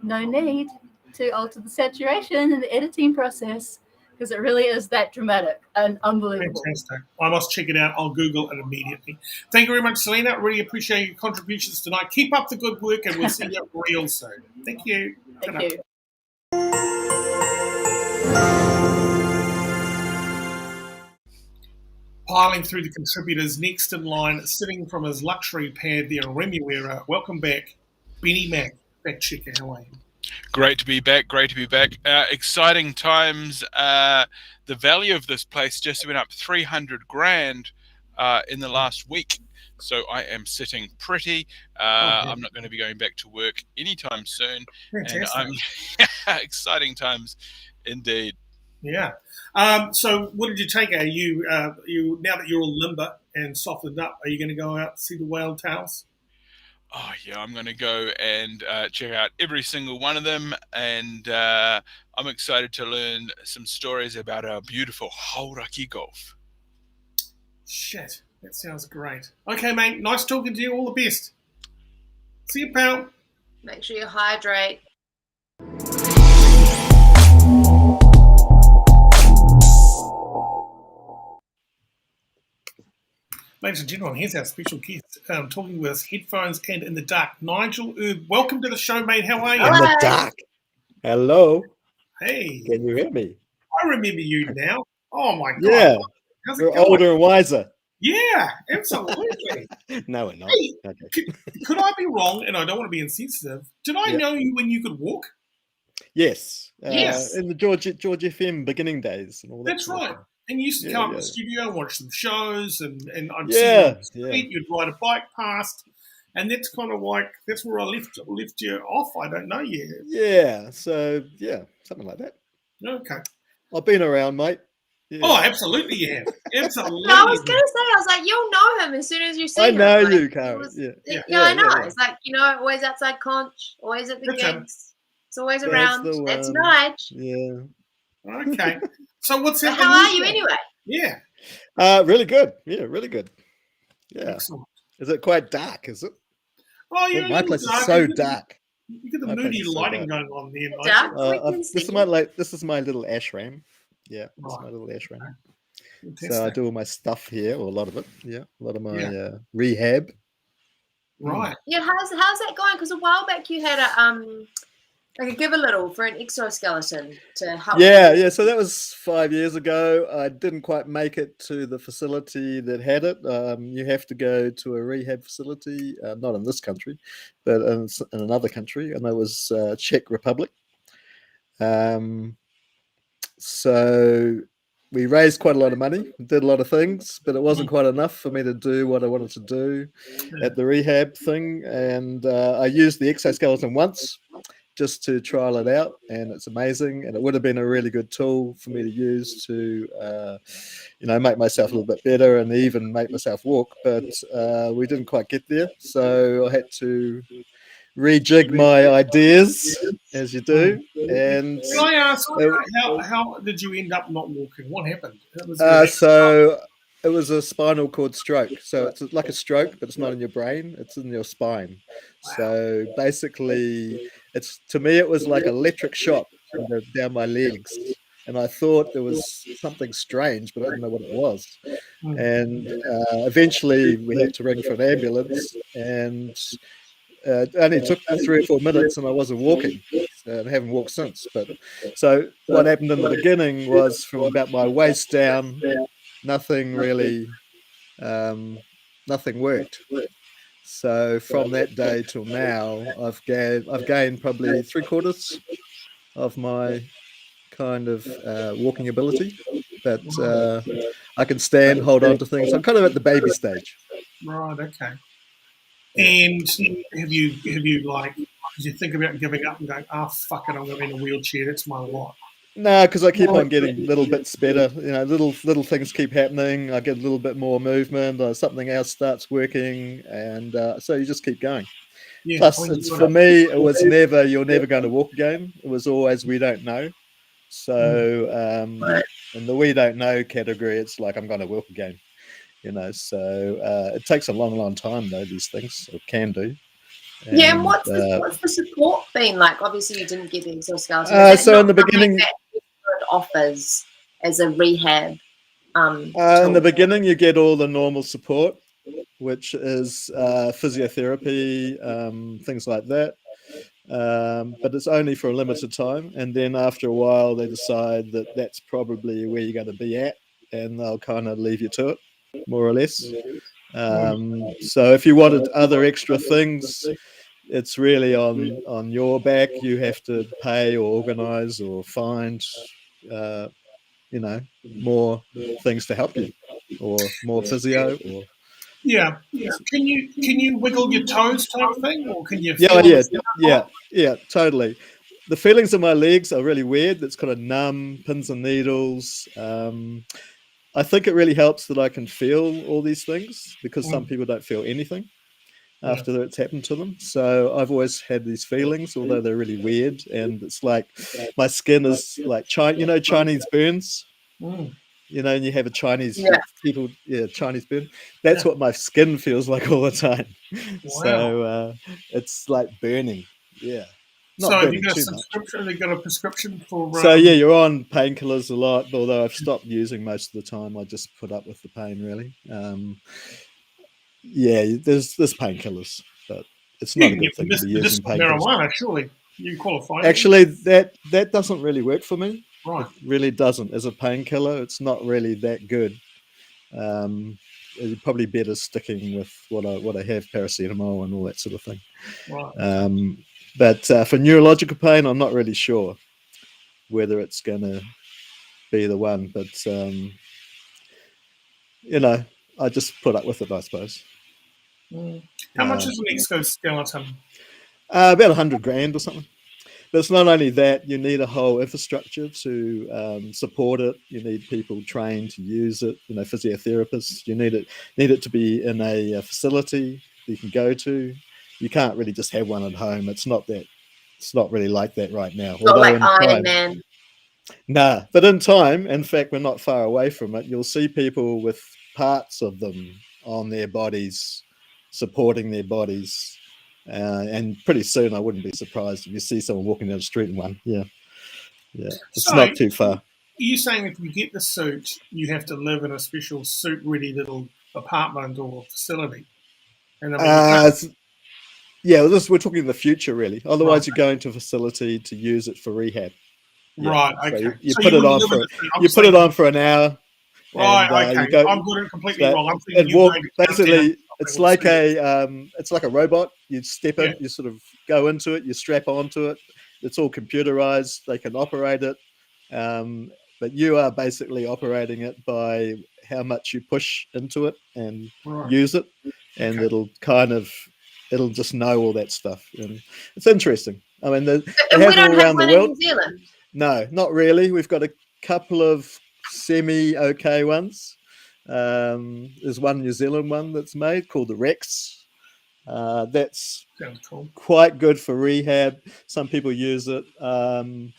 no need to alter the saturation in the editing process. because it really is that dramatic and unbelievable. Fantastic. I must check it out. I'll Google it immediately. Thank you very much, Selena. Really appreciate your contributions tonight. Keep up the good work, and we'll see you real soon. Thank you. Thank you. Piling through the contributors, next in line, sitting from his luxury pad there, Remuera. Welcome back, Benny Mack. Fact checker, how are you? Great to be back. Great to be back. Exciting times. The value of this place just went up 300 grand in the last week. So I am sitting pretty. I'm not going to be going back to work anytime soon. Fantastic. And exciting times indeed. Yeah. So what did you take? Are you now that you're all limber and softened up, are you going to go out and see the whale tails? Oh yeah, I'm going to go and check out every single one of them, and I'm excited to learn some stories about our beautiful Hauraki Gulf. Shit, that sounds great. Okay, mate, nice talking to you. All the best. See you, pal. Make sure you hydrate. Ladies and gentlemen, here's our special guest talking with us, headphones and in the dark. Nigel Erb, welcome to the show, mate. How are you? In the dark. Hello. Hey. Can you hear me? I remember you now. Oh, my God. Yeah. How's it You're going? older and wiser. Yeah, absolutely. No, we're not. Hey, Okay. could I be wrong, and I don't want to be insensitive, did I know you when you could walk? Yes. Yes. In the George FM beginning days. And all that. That's right. And you used to come up to the studio and watch some shows, and I'd see you on the street, you'd ride a bike past, and that's kind of like, that's where I left you off. I don't know you. Yeah, so, something like that. Okay. I've been around, mate. Yeah. Oh, absolutely you have. Absolutely. No, I was going to say, I was like, you'll know him as soon as you see him. I know like, you, Karen. I know. It's like, always outside conch, always at the gigs. It's always around. That's Nigel. Yeah. Okay. So what's happening? How are you anyway? Yeah. Really good. Yeah, really good. Yeah. Excellent. Is it quite dark, is it? Oh, yeah. My place is so dark. You get the moody lighting going on there. This is my little ashram. Yeah, this is my little ashram. Fantastic. So I do all my stuff here, or a lot of it. Yeah, a lot of my rehab. Right. Yeah, how's that going? Because a while back you had a give a little for an exoskeleton to help. Yeah. So that was 5 years ago. I didn't quite make it to the facility that had it. You have to go to a rehab facility, not in this country, but in another country, and that was Czech Republic. So we raised quite a lot of money, did a lot of things, but it wasn't quite enough for me to do what I wanted to do at the rehab thing. And I used the exoskeleton once just to trial it out, and it's amazing. And it would have been a really good tool for me to use to, make myself a little bit better and even make myself walk. But we didn't quite get there, so I had to rejig my ideas, as you do. And can I ask, how did you end up not walking? What happened? So it was a spinal cord stroke. So it's like a stroke, but it's not in your brain; it's in your spine. Wow. So basically, to me it was like electric shock down my legs, and I thought there was something strange, but I didn't know what it was. And eventually, we had to ring for an ambulance, and it only took 3 or 4 minutes, and I wasn't walking. And I haven't walked since. But so what happened in the beginning was, from about my waist down, nothing really, nothing worked. So from that day till now, I've gained probably 3/4 of my kind of walking ability. But I can stand, hold on to things. I'm kind of at the baby stage. Right. Okay. And have you did you think about giving up and going, fuck it, I'm going to be in a wheelchair, that's my lot? No, because I keep on getting little bits better. Little things keep happening. I get a little bit more movement, or something else starts working, and so you just keep going. Yeah, plus, for me, it was never, you're never going to walk again. It was always, we don't know. So in the we don't know category, it's like, I'm going to walk again. So it takes a long time, though, these things. It can do. And what's the support been like? Obviously, you didn't get the exoskeleton. So in the beginning, offers. as a rehab? In the tool? beginning, you get all the normal support, which is physiotherapy, things like that. But it's only for a limited time. And then after a while, they decide that that's probably where you're going to be at, and they'll kind of leave you to it, more or less. So if you wanted other extra things, it's really on your back. You have to pay or organize or find, more things to help you, or more physio, or Yeah. Can you wiggle your toes type thing, or can you yeah, feel yeah, totally. The feelings in my legs are really weird. It's kind of numb, pins and needles. I think it really helps that I can feel all these things, because some people don't feel anything after it's happened to them. So I've always had these feelings, although they're really weird. And it's like my skin is like Chinese burns. And you have a Chinese Chinese burn. That's what my skin feels like all the time. Wow. So it's like burning. Yeah. Not so have burning you got a too much. subscription? Have you got a prescription for? So yeah, you're on painkillers a lot, although I've stopped using most of the time. I just put up with the pain, really. There's painkillers, but it's not a good thing to be using painkillers. Marijuana, surely you qualify. Actually, that doesn't really work for me. Right. It really doesn't. As a painkiller, it's not really that good. You're probably better sticking with what I have, paracetamol and all that sort of thing. Right. But for neurological pain, I'm not really sure whether it's going to be the one. But I just put up with it, I suppose. How much is an exoskeleton? About $100,000 or something. But it's not only that, you need a whole infrastructure to support it. You need people trained to use it, physiotherapists. You need it to be in a facility you can go to. You can't really just have one at home. It's not really like that right now. Not like Iron Man. Nah, but in time, in fact, we're not far away from it. You'll see people with parts of them on their bodies, supporting their bodies. And pretty soon, I wouldn't be surprised if you see someone walking down the street in one. Yeah. It's not too far. Are you saying if you get the suit, you have to live in a special suit-ready little apartment or facility? And we're talking the future, really. Otherwise, you're going to a facility to use it for rehab. Yeah. Right. Okay. So you put it on for an hour. Right. Okay. I've got it completely wrong. I'm thinking basically. It's like a robot. You step in, you sort of go into it, you strap onto it. It's all computerized. They can operate it, but you are basically operating it by how much you push into it and use it, and it'll just know all that stuff. And it's interesting. I mean, they have it all around the world. In New Zealand? No, not really. We've got a couple of semi-okay ones. There's one New Zealand one that's made called the Rex. That's quite good for rehab. Some people use it. Do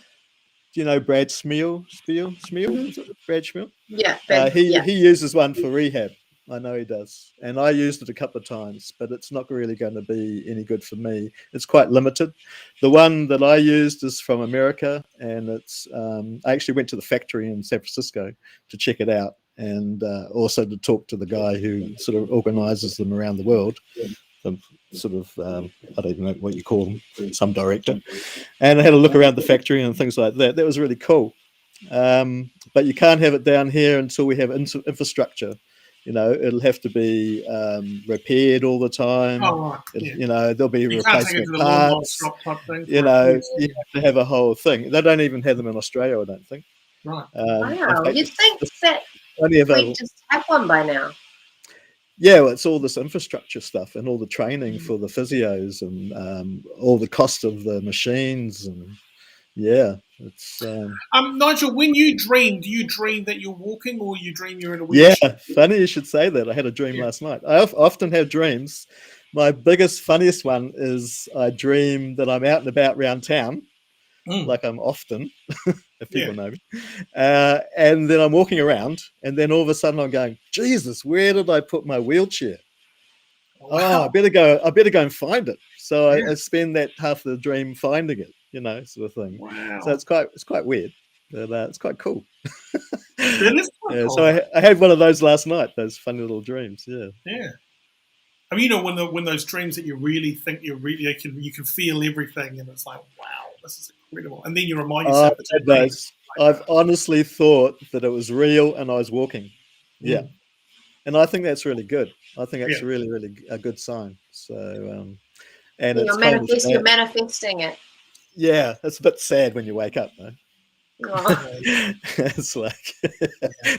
you know Brad Smeal? Brad Smeal? Yeah. He uses one for rehab. I know he does. And I used it a couple of times, but it's not really going to be any good for me. It's quite limited. The one that I used is from America, and it's I actually went to the factory in San Francisco to check it out, and also to talk to the guy who sort of organizes them around the world. Sort of, I don't even know what you call them, some director. And I had a look around the factory and things like that. That was really cool. But you can't have it down here until we have infrastructure. It'll have to be repaired all the time. Oh, right. There'll be replacement parts. You have to have a whole thing. They don't even have them in Australia, I don't think. Right. Wow. You'd think that we just have one by now. Yeah, well, it's all this infrastructure stuff and all the training for the physios and all the cost of the machines and it's. Nigel, when you dream, do you dream that you're walking or you dream you're in a wheelchair? Yeah, funny you should say that. I had a dream last night. I often have dreams. My funniest one is I dream that I'm out and about around town, like I'm often, if people know me. And then I'm walking around, and then all of a sudden I'm going, Jesus, where did I put my wheelchair? Wow. Oh, I better go and find it. So I spend that half of the dream finding it, sort of thing. Wow. So it's quite weird, but it's quite cool. Yeah, so I had one of those last night. Those funny little dreams. Yeah. Yeah. I mean, when those dreams that you really think you can feel everything, and it's like, wow, this is incredible. And then you remind yourself that those. I've honestly thought that it was real, and I was walking. Yeah, and I think that's really good. I think that's really, really a good sign. So, and you're manifesting it. Yeah, it's a bit sad when you wake up, though. Oh. It's like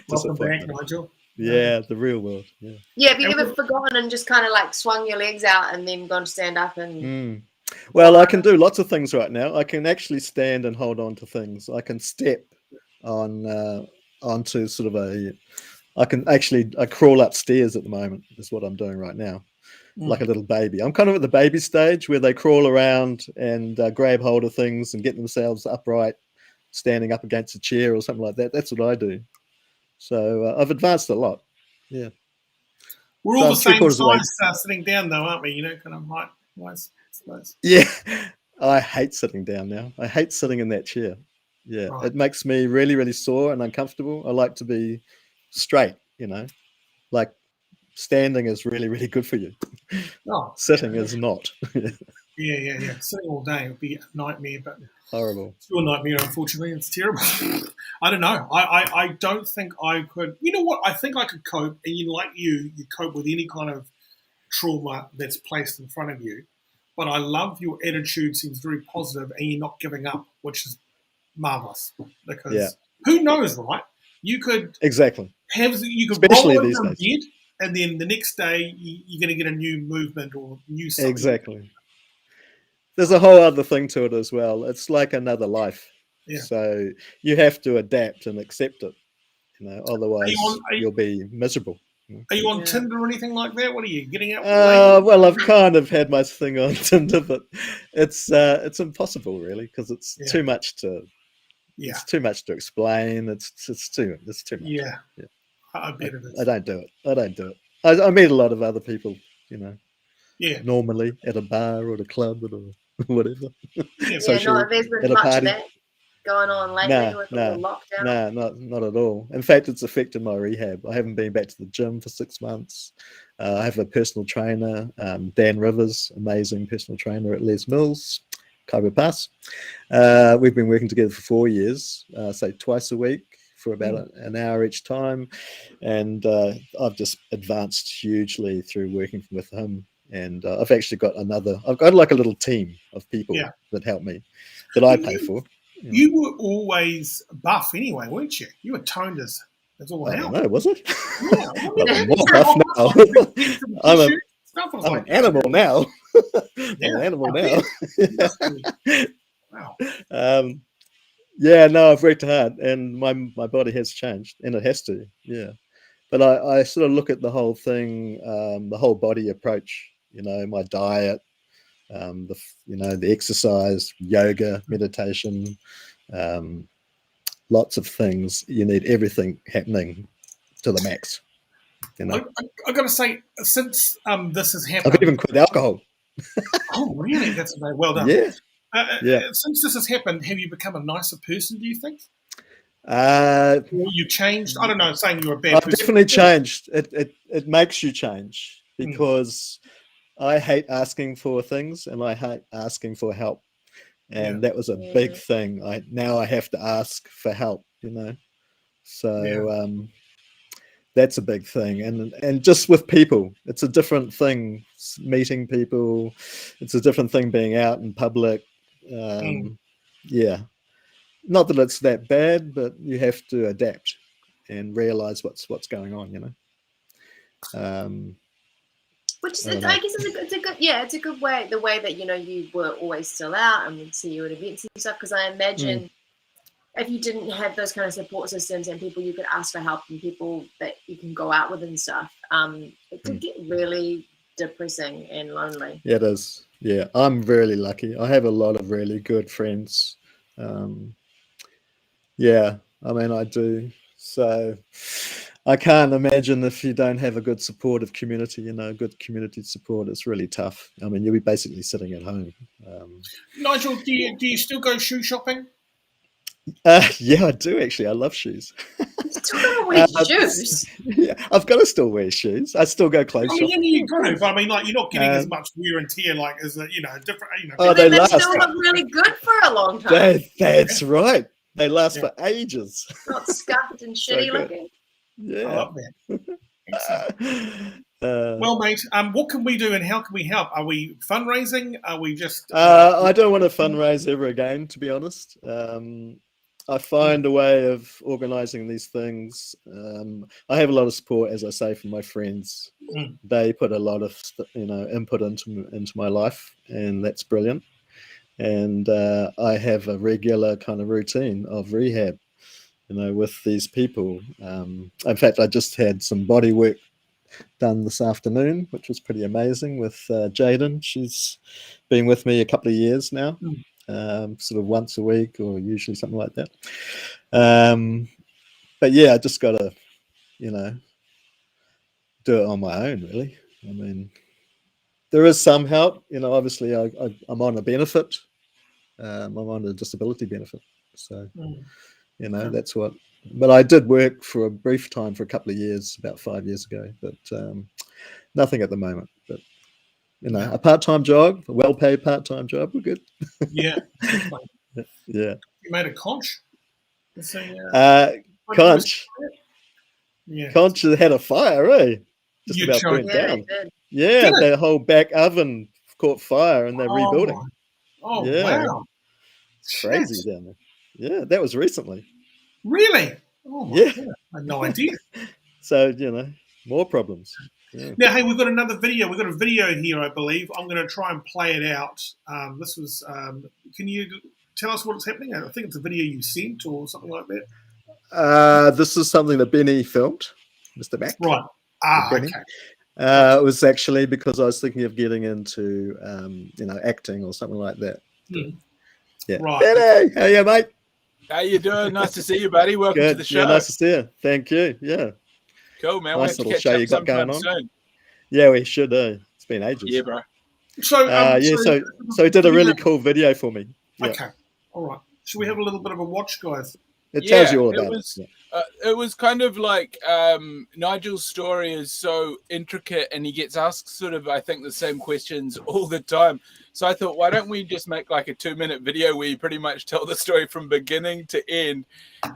welcome back, Nigel. Yeah, the real world. Yeah. Yeah, have you ever forgotten and just kind of like swung your legs out and then gone to stand up and? Well, I can do lots of things right now. I can actually stand and hold on to things. I can step onto sort of I crawl upstairs at the moment. Is what I'm doing right now, like a little baby. I'm kind of at the baby stage where they crawl around and grab hold of things and get themselves upright, standing up against a chair or something like that. That's what I do. So I've advanced a lot. Yeah. We're all the same size sitting down, though, aren't we? You know, kind of height-wise, I suppose. Yeah. I hate sitting down now. I hate sitting in that chair. Yeah. Right. It makes me really, really sore and uncomfortable. I like to be straight, you know. Like standing is really, really good for you. Oh, sitting is not. Yeah. Sitting all day would be a nightmare, but horrible. It's your nightmare, unfortunately. It's terrible. I don't know. I don't think I could. You know what? I think I could cope, and you cope with any kind of trauma that's placed in front of you. But I love your attitude; seems very positive, and you're not giving up, which is marvelous. Because who knows, right? You could exactly especially roll into bed, and then the next day you're going to get a new movement or new something. Exactly. There's a whole other thing to it as well. It's like another life. Yeah. So you have to adapt and accept it. You know, otherwise you'll be miserable. Are you on Tinder or anything like that? What are you getting out? Well, I've kind of had my thing on Tinder, but it's impossible really because it's too much to. Yeah. It's too much to explain. It's too much. Yeah. I bet it is. I don't do it. I meet a lot of other people, you know. Yeah. Normally at a bar or at a club or whatever. There's been much of that going on lately with the lockdown. No, not at all. In fact, it's affected my rehab. I haven't been back to the gym for 6 months. I have a personal trainer, Dan Rivers, amazing personal trainer at Les Mills, Kaiba Pass. We've been working together for 4 years, say twice a week for about an hour each time. And I've just advanced hugely through working with him. And I've actually got like a little team of people that help me, that I pay for. You were always buff anyway, weren't you? You were toned as all hell. I don't know, was it? Yeah. I'm more buff now. I'm an animal now. I'm an animal now. Wow. No, I've worked hard and my body has changed and it has to. Yeah. But I sort of look at the whole thing, the whole body approach, you know, my diet, the exercise, yoga, meditation, lots of things. You need everything happening to the max. You know? I've got to say, since this has happened, I've even quit alcohol. Oh, really? That's very well done. Yeah. Since this has happened, have you become a nicer person, do you think? Or you changed? I don't know, saying you're a bad person. I've definitely changed. It makes you change because I hate asking for things and I hate asking for help. And that was a big thing. Now I have to ask for help, you know. So that's a big thing. And just with people, it's a different thing. Meeting people, it's a different thing being out in public. Yeah. Not that it's that bad, but you have to adapt and realize what's going on, you know. Which is, I guess it's a good way. The way that you were always still out and we'd see you at events and stuff. Because I imagine if you didn't have those kind of support systems and people you could ask for help and people that you can go out with and stuff, it could get really depressing and lonely. Yeah, it is. Yeah, I'm really lucky. I have a lot of really good friends. Yeah, I mean, I do. So I can't imagine if you don't have a good supportive community, good community support. It's really tough. I mean, you'll be basically sitting at home. Nigel, do you still go shoe shopping? Yeah, I do actually. I love shoes. Still gotta wear shoes. Yeah, I've got to still wear shoes. I still go clothes shopping. Yeah, you got to, but I mean, like, you're not getting as much wear and tear, like, as a, different, Oh, they last. still look really good for a long time. That's right. They last for ages. Not scuffed and shitty looking. Yeah. I love that. Well, mate, what can we do and how can we help? Are we fundraising? Are we just... I don't want to fundraise ever again, to be honest. I find a way of organising these things. I have a lot of support, as I say, from my friends. They put a lot of input into my life, and that's brilliant. And I have a regular kind of routine of rehab, with these people. In fact, I just had some body work done this afternoon, which was pretty amazing, with Jaden. She's been with me a couple of years now, sort of once a week or usually something like that. But yeah, I just got to, do it on my own, really. I mean, there is some help, obviously I'm on a benefit. I'm on a disability benefit. So, that's what... But I did work for a brief time for a couple of years, about 5 years ago, but nothing at the moment. But, a part-time job, a well-paid part-time job, we're good. Yeah. Yeah. You made a conch? Conch? Yeah. Conch had a fire, eh? Just about burnt down. Yeah, their whole back oven caught fire and they're rebuilding. Wow. It's crazy down there. Yeah, that was recently. Really? Oh my God. I had no idea. So, more problems. Yeah. Now, hey, we've got another video. We've got a video here, I believe. I'm going to try and play it out. This was, can you tell us what's happening? I think it's a video you sent or something like that. This is something that Benny filmed, Mr. Mack. Right. Okay. It was actually because I was thinking of getting into, acting or something like that. Yeah. Right. Benny, how are you, mate? How you doing? Nice to see you, buddy. Welcome to the show. Yeah, nice to see you. Thank you. Yeah. Cool, man. Nice little show you got going on. Soon. Yeah, we should. It's been ages. Yeah, bro. So he did a really cool video for me. Yeah. Okay. All right. Should we have a little bit of a watch, guys? It tells you all about it. It was kind of like Nigel's story is so intricate and he gets asked sort of, I think, the same questions all the time. So I thought, why don't we just make like a 2-minute video where you pretty much tell the story from beginning to end,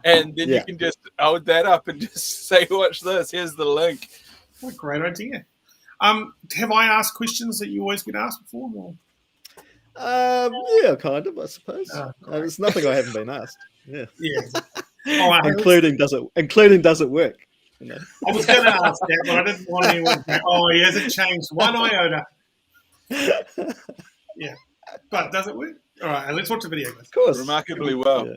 and then you can just hold that up and just say, watch this, here's the link. What a great idea. Have I asked questions that you always get asked before? Or? Yeah, kind of, I suppose. There's nothing I haven't been asked. Yeah. All right, including does it work? I was going to ask that, but I didn't want anyone to go, he hasn't changed one iota. Yeah. But does it work? All right, let's watch the video. Of course. Remarkably well.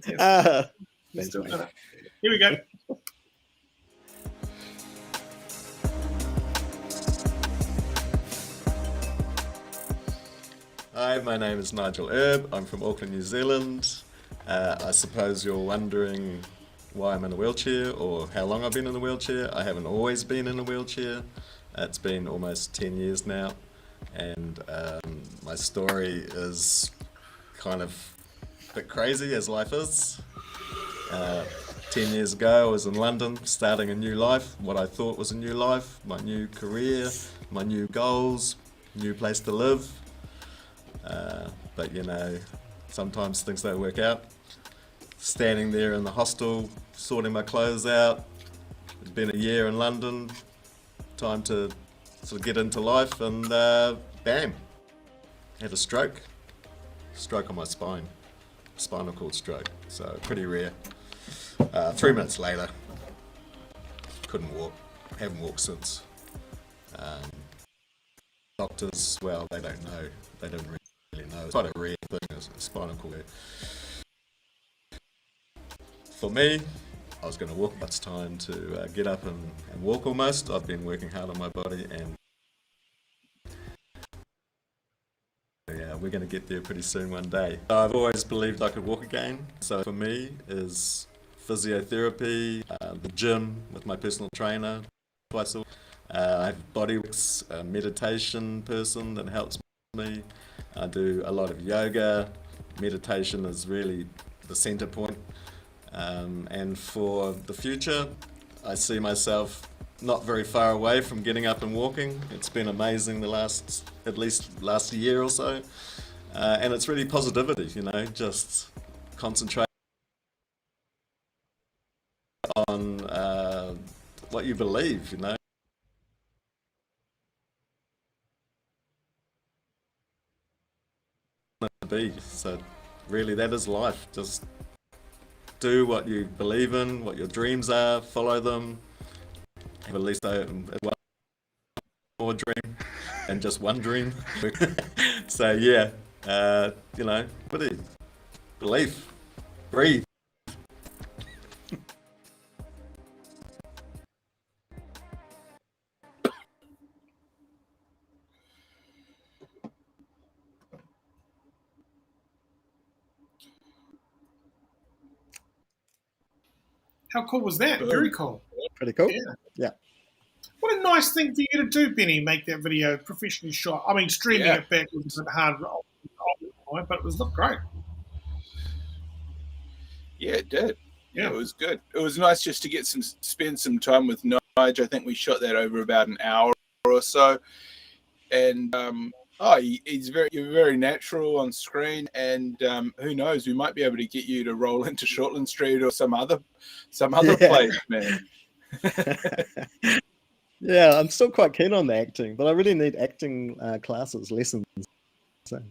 Thanks, mate. Here we go. Hi, my name is Nigel Erb. I'm from Auckland, New Zealand. I suppose you're wondering why I'm in a wheelchair or how long I've been in a wheelchair. I haven't always been in a wheelchair. It's been almost 10 years now. And my story is kind of a bit crazy, as life is. 10 years ago I was in London starting a new life, what I thought was a new life, my new career, my new goals, new place to live. But sometimes things don't work out. Standing there in the hostel, sorting my clothes out. It's been a year in London, time to sort of get into life, and bam, had a stroke on my spine, spinal cord stroke, so pretty rare. 3 minutes later, couldn't walk, haven't walked since. Doctors, well, they don't know, they didn't really know. It's quite a rare thing, a spinal cord. For me, I was going to walk. It's time to get up and walk almost. I've been working hard on my body, and yeah, we're going to get there pretty soon one day. I've always believed I could walk again. So for me is physiotherapy, the gym with my personal trainer twice a week. I have bodyworks, a meditation person that helps me. I do a lot of yoga. Meditation is really the center point And for the future, I see myself not very far away from getting up and walking. It's been amazing at least last year or so. And it's really positivity, just concentrate on what you believe, be. So really that is life. Just do what you believe in, what your dreams are, follow them. Have at least one more dream and just one dream. So yeah, belief, breathe. How cool was that? Very cool. Pretty cool. Yeah. What a nice thing for you to do, Benny, make that video professionally shot. I mean, streaming it back was a bit hard, but it looked great. Yeah, it did. Yeah, it was good. It was nice just to spend some time with Nigel. I think we shot that over about an hour or so. And you're very natural on screen, and who knows, we might be able to get you to roll into Shortland Street or some other place, man. Yeah, I'm still quite keen on the acting, but I really need acting lessons. So.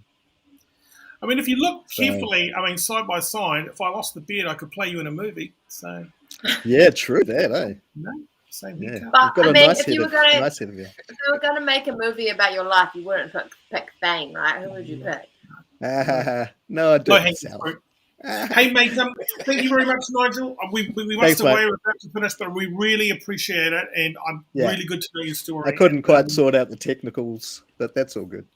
I mean, if you look carefully, side by side, if I lost the beard, I could play you in a movie. So. Yeah, true that, eh? No, same here. But if you were going to make a movie about your life, you wouldn't pick Thane, right? Who would you pick? No, I don't. Hey, mate, thank you very much, Nigel. We must away, we're about to finish, but we really appreciate it, and I'm really good to know your story. I couldn't quite sort out the technicals, but that's all good.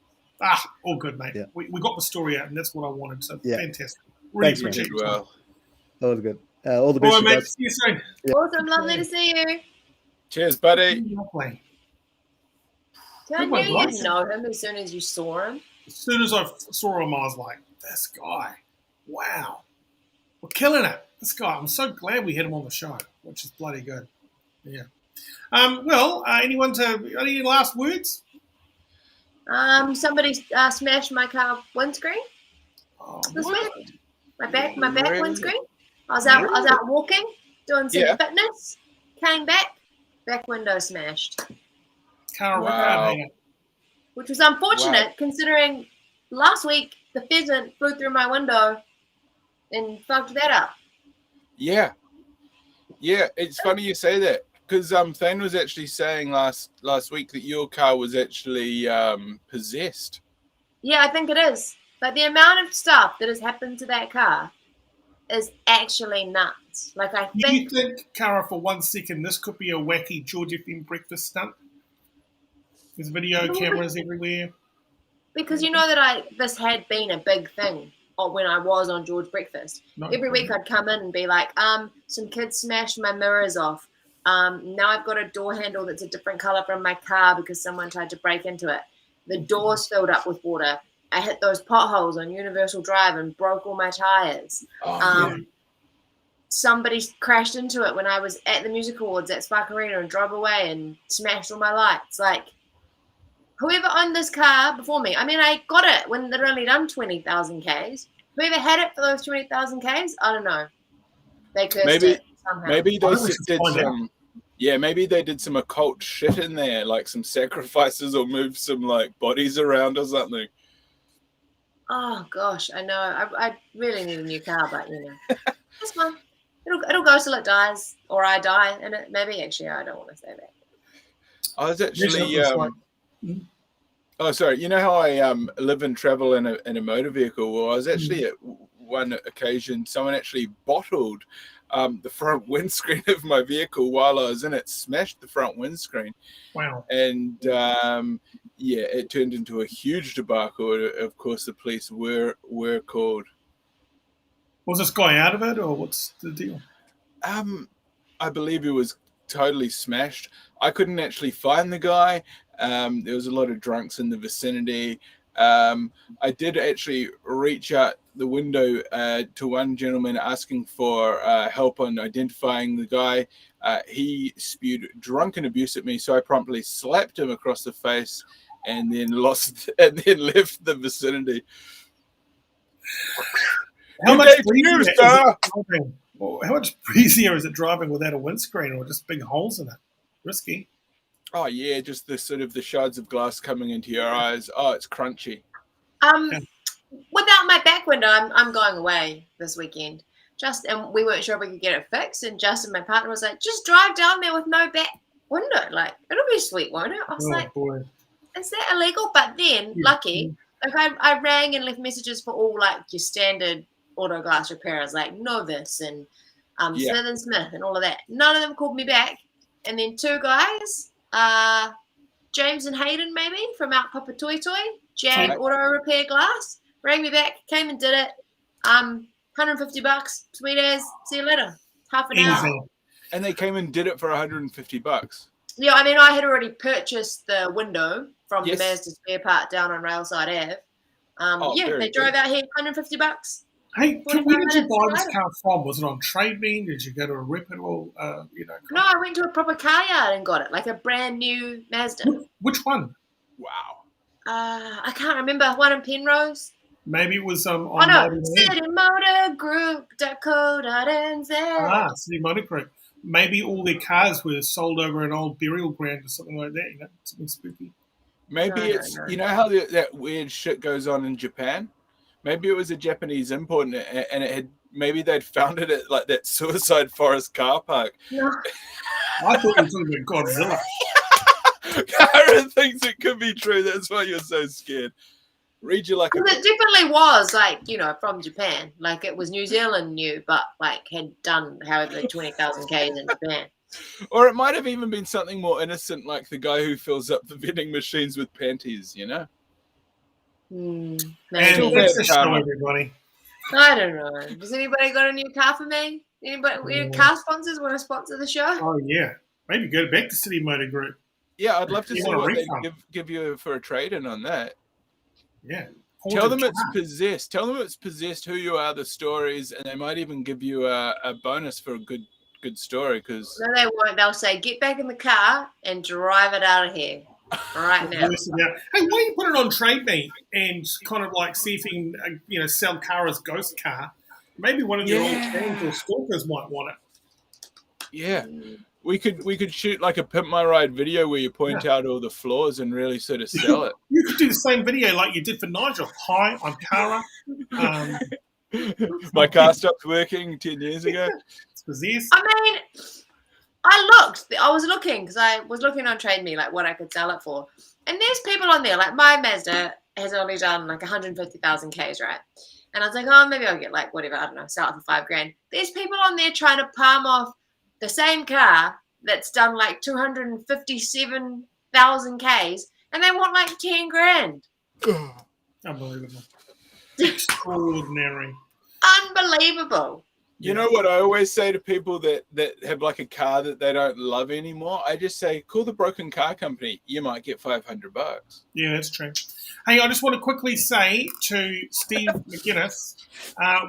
All good, mate. Yeah. We got the story out, and that's what I wanted, so fantastic. Really appreciate it. Well. All good. All the best. All right, mate. See you soon. Yeah. Awesome. Lovely to see you. Cheers, buddy. Lovely. I knew you'd know him as soon as you saw him. As soon as I saw him, I was like, this guy. Wow. We're killing it. This guy. I'm so glad we had him on the show, which is bloody good. Yeah. Any last words? Somebody smashed my car windscreen this week. My back windscreen. I was out walking, doing some fitness, came back window smashed. Which was unfortunate considering last week the pheasant flew through my window and fucked that up. Yeah, it's funny you say that, because Thane was actually saying last week that your car was actually possessed. Yeah, I think it is. But the amount of stuff that has happened to that car is actually nuts. Like, Do you think, Cara, for 1 second, this could be a wacky George FM breakfast stunt? There's video cameras everywhere. Because you know that this had been a big thing when I was on George Breakfast. Every week I'd come in and be like, some kids smashed my mirrors off. Now I've got a door handle that's a different color from my car because someone tried to break into it. The doors filled up with water. I hit those potholes on Universal Drive and broke all my tires. Somebody crashed into it when I was at the Music Awards at Spark Arena and drove away and smashed all my lights. Like, whoever owned this car before me, I got it when they'd only done 20,000 Ks. Whoever had it for those 20,000 Ks, I don't know. They cursed it somehow. Maybe they did some. Yeah, maybe they did some occult shit in there, like some sacrifices, or moved some bodies around or something. Oh gosh, I know. I really need a new car, but it's fine. It'll go till it dies, or I die, and maybe actually I don't want to say that. I was actually. Oh, sorry. You know how I live and travel in a motor vehicle? Well, I was actually at one occasion, someone actually bottled the front windscreen of my vehicle while I was in it, smashed the front windscreen. Wow. And it turned into a huge debacle. Of course, the police were called. Was this guy out of it, or what's the deal? I believe he was totally smashed. I couldn't actually find the guy. There was a lot of drunks in the vicinity. I did actually reach out the window to one gentleman asking for help on identifying the guy. He spewed drunken abuse at me, so I promptly slapped him across the face and then left the vicinity. How much breezier is it driving without a windscreen or just big holes in it? Risky. Oh yeah, just the sort of the shards of glass coming into your eyes. Oh, it's crunchy. Without my back window, I'm going away this weekend. And we weren't sure if we could get it fixed. And Justin, my partner, was like, just drive down there with no back window. Like, it'll be sweet, won't it? I was boy. Is that illegal? But then, lucky, like I rang and left messages for all like your standard auto glass repairers, like Novus and Smith and Smith and all of that. None of them called me back. And then two guys, James and Hayden, maybe from out Papatoetoe, Jag Auto Repair Glass, rang me back, came and did it. $150, sweet as. See you later. Half an hour. And they came and did it for $150. Yeah, I mean, I had already purchased the window from the Mazda spare part down on Railside Ave. They drove out here, $150. Hey, where did you buy this car from? Was it on Trade Me? Did you go to a reputable, No, I went to a proper car yard and got it, like a brand new Mazda. Which one? Wow. I can't remember. One in Penrose. Maybe it was on City Motor Group, Dakota, City Motor Group. Maybe all their cars were sold over an old burial ground or something like that, something spooky. Maybe you know how that weird shit goes on in Japan? Maybe it was a Japanese import and it had, maybe they'd found it at like that Suicide Forest car park. No. I thought you were talking about Godzilla. Karen thinks it could be true. That's why you're so scared. Read you like it definitely was like, from Japan. Like it was New Zealand new, but like had done however 20,000 Ks in Japan. Or it might have even been something more innocent, like the guy who fills up the vending machines with panties, And that's the show, everybody. I don't know. Has anybody got a new car for me? Anybody? Car sponsors want to sponsor the show? Oh yeah, maybe go back to City Motor Group. Yeah, I'd love to see what they give you for a trade-in on that. Yeah. Tell them it's possessed. Tell them it's possessed. Who you are, the stories, and they might even give you a bonus for a good story. Because no, they won't. They'll say, "Get back in the car and drive it out of here." Right now. Hey, why don't you put it on Trade Me and kind of like see if you can, sell Kara's ghost car? Maybe one of your old fans or stalkers might want it. Yeah, we could shoot like a Pimp My Ride video where you point out all the flaws and really sort of sell it. You could do the same video like you did for Nigel. Hi, I'm Kara. My car stopped working 10 years ago. It's possessed. I mean, I was looking because I was looking on Trade Me, like what I could sell it for. And there's people on there, like my Mazda has only done like 150,000 Ks, right? And I was like, oh, maybe I'll get like whatever, I don't know, sell it for $5,000. There's people on there trying to palm off the same car that's done like 257,000 Ks and they want like 10 grand. Unbelievable. Extraordinary. Unbelievable. You know what I always say to people that have like a car that they don't love anymore? I just say, call the broken car company. You might get $500. Yeah, that's true. Hey, I just want to quickly say to Steve McGuinness,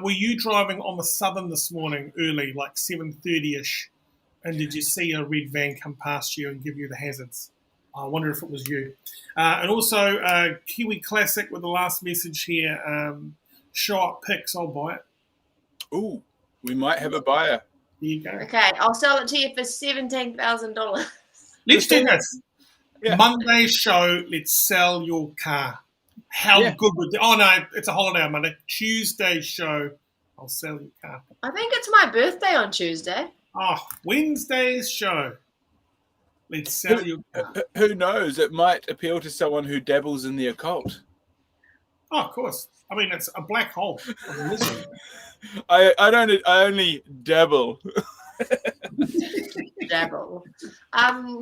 were you driving on the Southern this morning early, like 7:30ish? And did you see a red van come past you and give you the hazards? I wonder if it was you. And also, Kiwi Classic with the last message here. Show up pics, I'll buy it. Ooh. We might have a buyer. There you go. Okay, I'll sell it to you for $17,000. Let's do this. Yeah. Monday's show, let's sell your car. How good would oh no, it's a holiday on Monday. Tuesday's show, I'll sell your car. I think it's my birthday on Tuesday. Oh, Wednesday's show. Let's sell your car. Who knows? It might appeal to someone who dabbles in the occult. Oh, of course. I mean, it's a black hole. I only dabble. Dabble.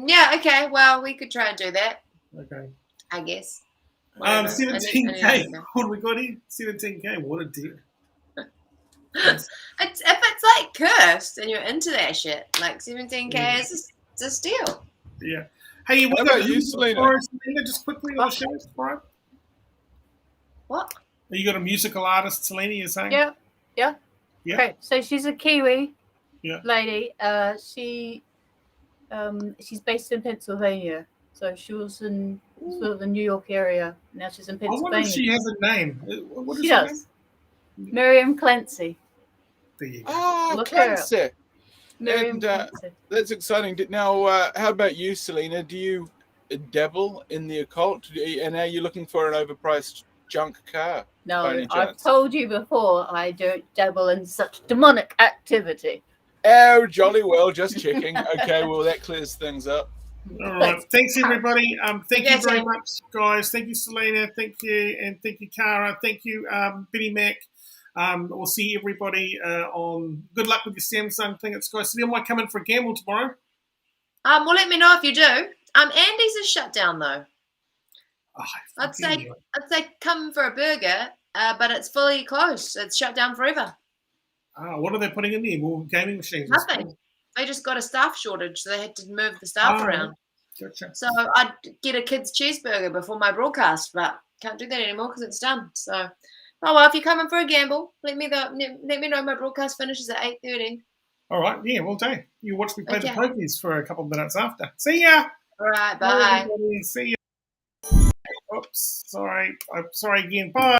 Yeah, okay. Well, we could try and do that. Okay. I guess. 17K. What do we got here? 17K. What a deal. If it's like cursed and you're into that shit, like 17K is a steal. Yeah. Hey, what about you, Selena? Just quickly on the show, Brian. What? You got a musical artist, Selenia, you're saying? Yeah. Yeah. Okay, so she's a Kiwi Yeah. lady. She's based in Pennsylvania. So she was in sort of the New York area. Now she's in I wonder Pennsylvania. if she has a name. What is She her does. name? Miriam Clancy. There you go. Oh, Look her up. Clancy. Miriam And Clancy. that's exciting. Now, how about you, Selena? Do you dabble in the occult? And are you looking for an overpriced junk car? No, by any I've chance? told you before I don't dabble in such demonic activity. Oh, jolly well, just checking. Okay, well, that clears things up. All right. Thanks, everybody. Thank you very Sam. much, guys. Thank you, Selena. Thank you. And thank you, Cara. Thank you, Benny Mack. We'll see everybody on. Good luck with your Samsung thing at Sky City. I might come in for a gamble tomorrow. Well, let me know if you do. Andy's is shut down though. Oh, I'd say come for a burger, but it's fully closed. It's shut down forever. What are they putting in there? More gaming machines? Nothing. They just got a staff shortage, so they had to move the staff around. Gotcha. So I'd get a kid's cheeseburger before my broadcast, but can't do that anymore because it's done. So, oh well, if you're coming for a gamble, let me know. My broadcast finishes at 8:30. All right. Yeah, well done. You watch me play the Okay. pokies for a couple of minutes after. See ya. All right, bye. Everybody. See ya. Oops. Sorry. I'm sorry again. Bye.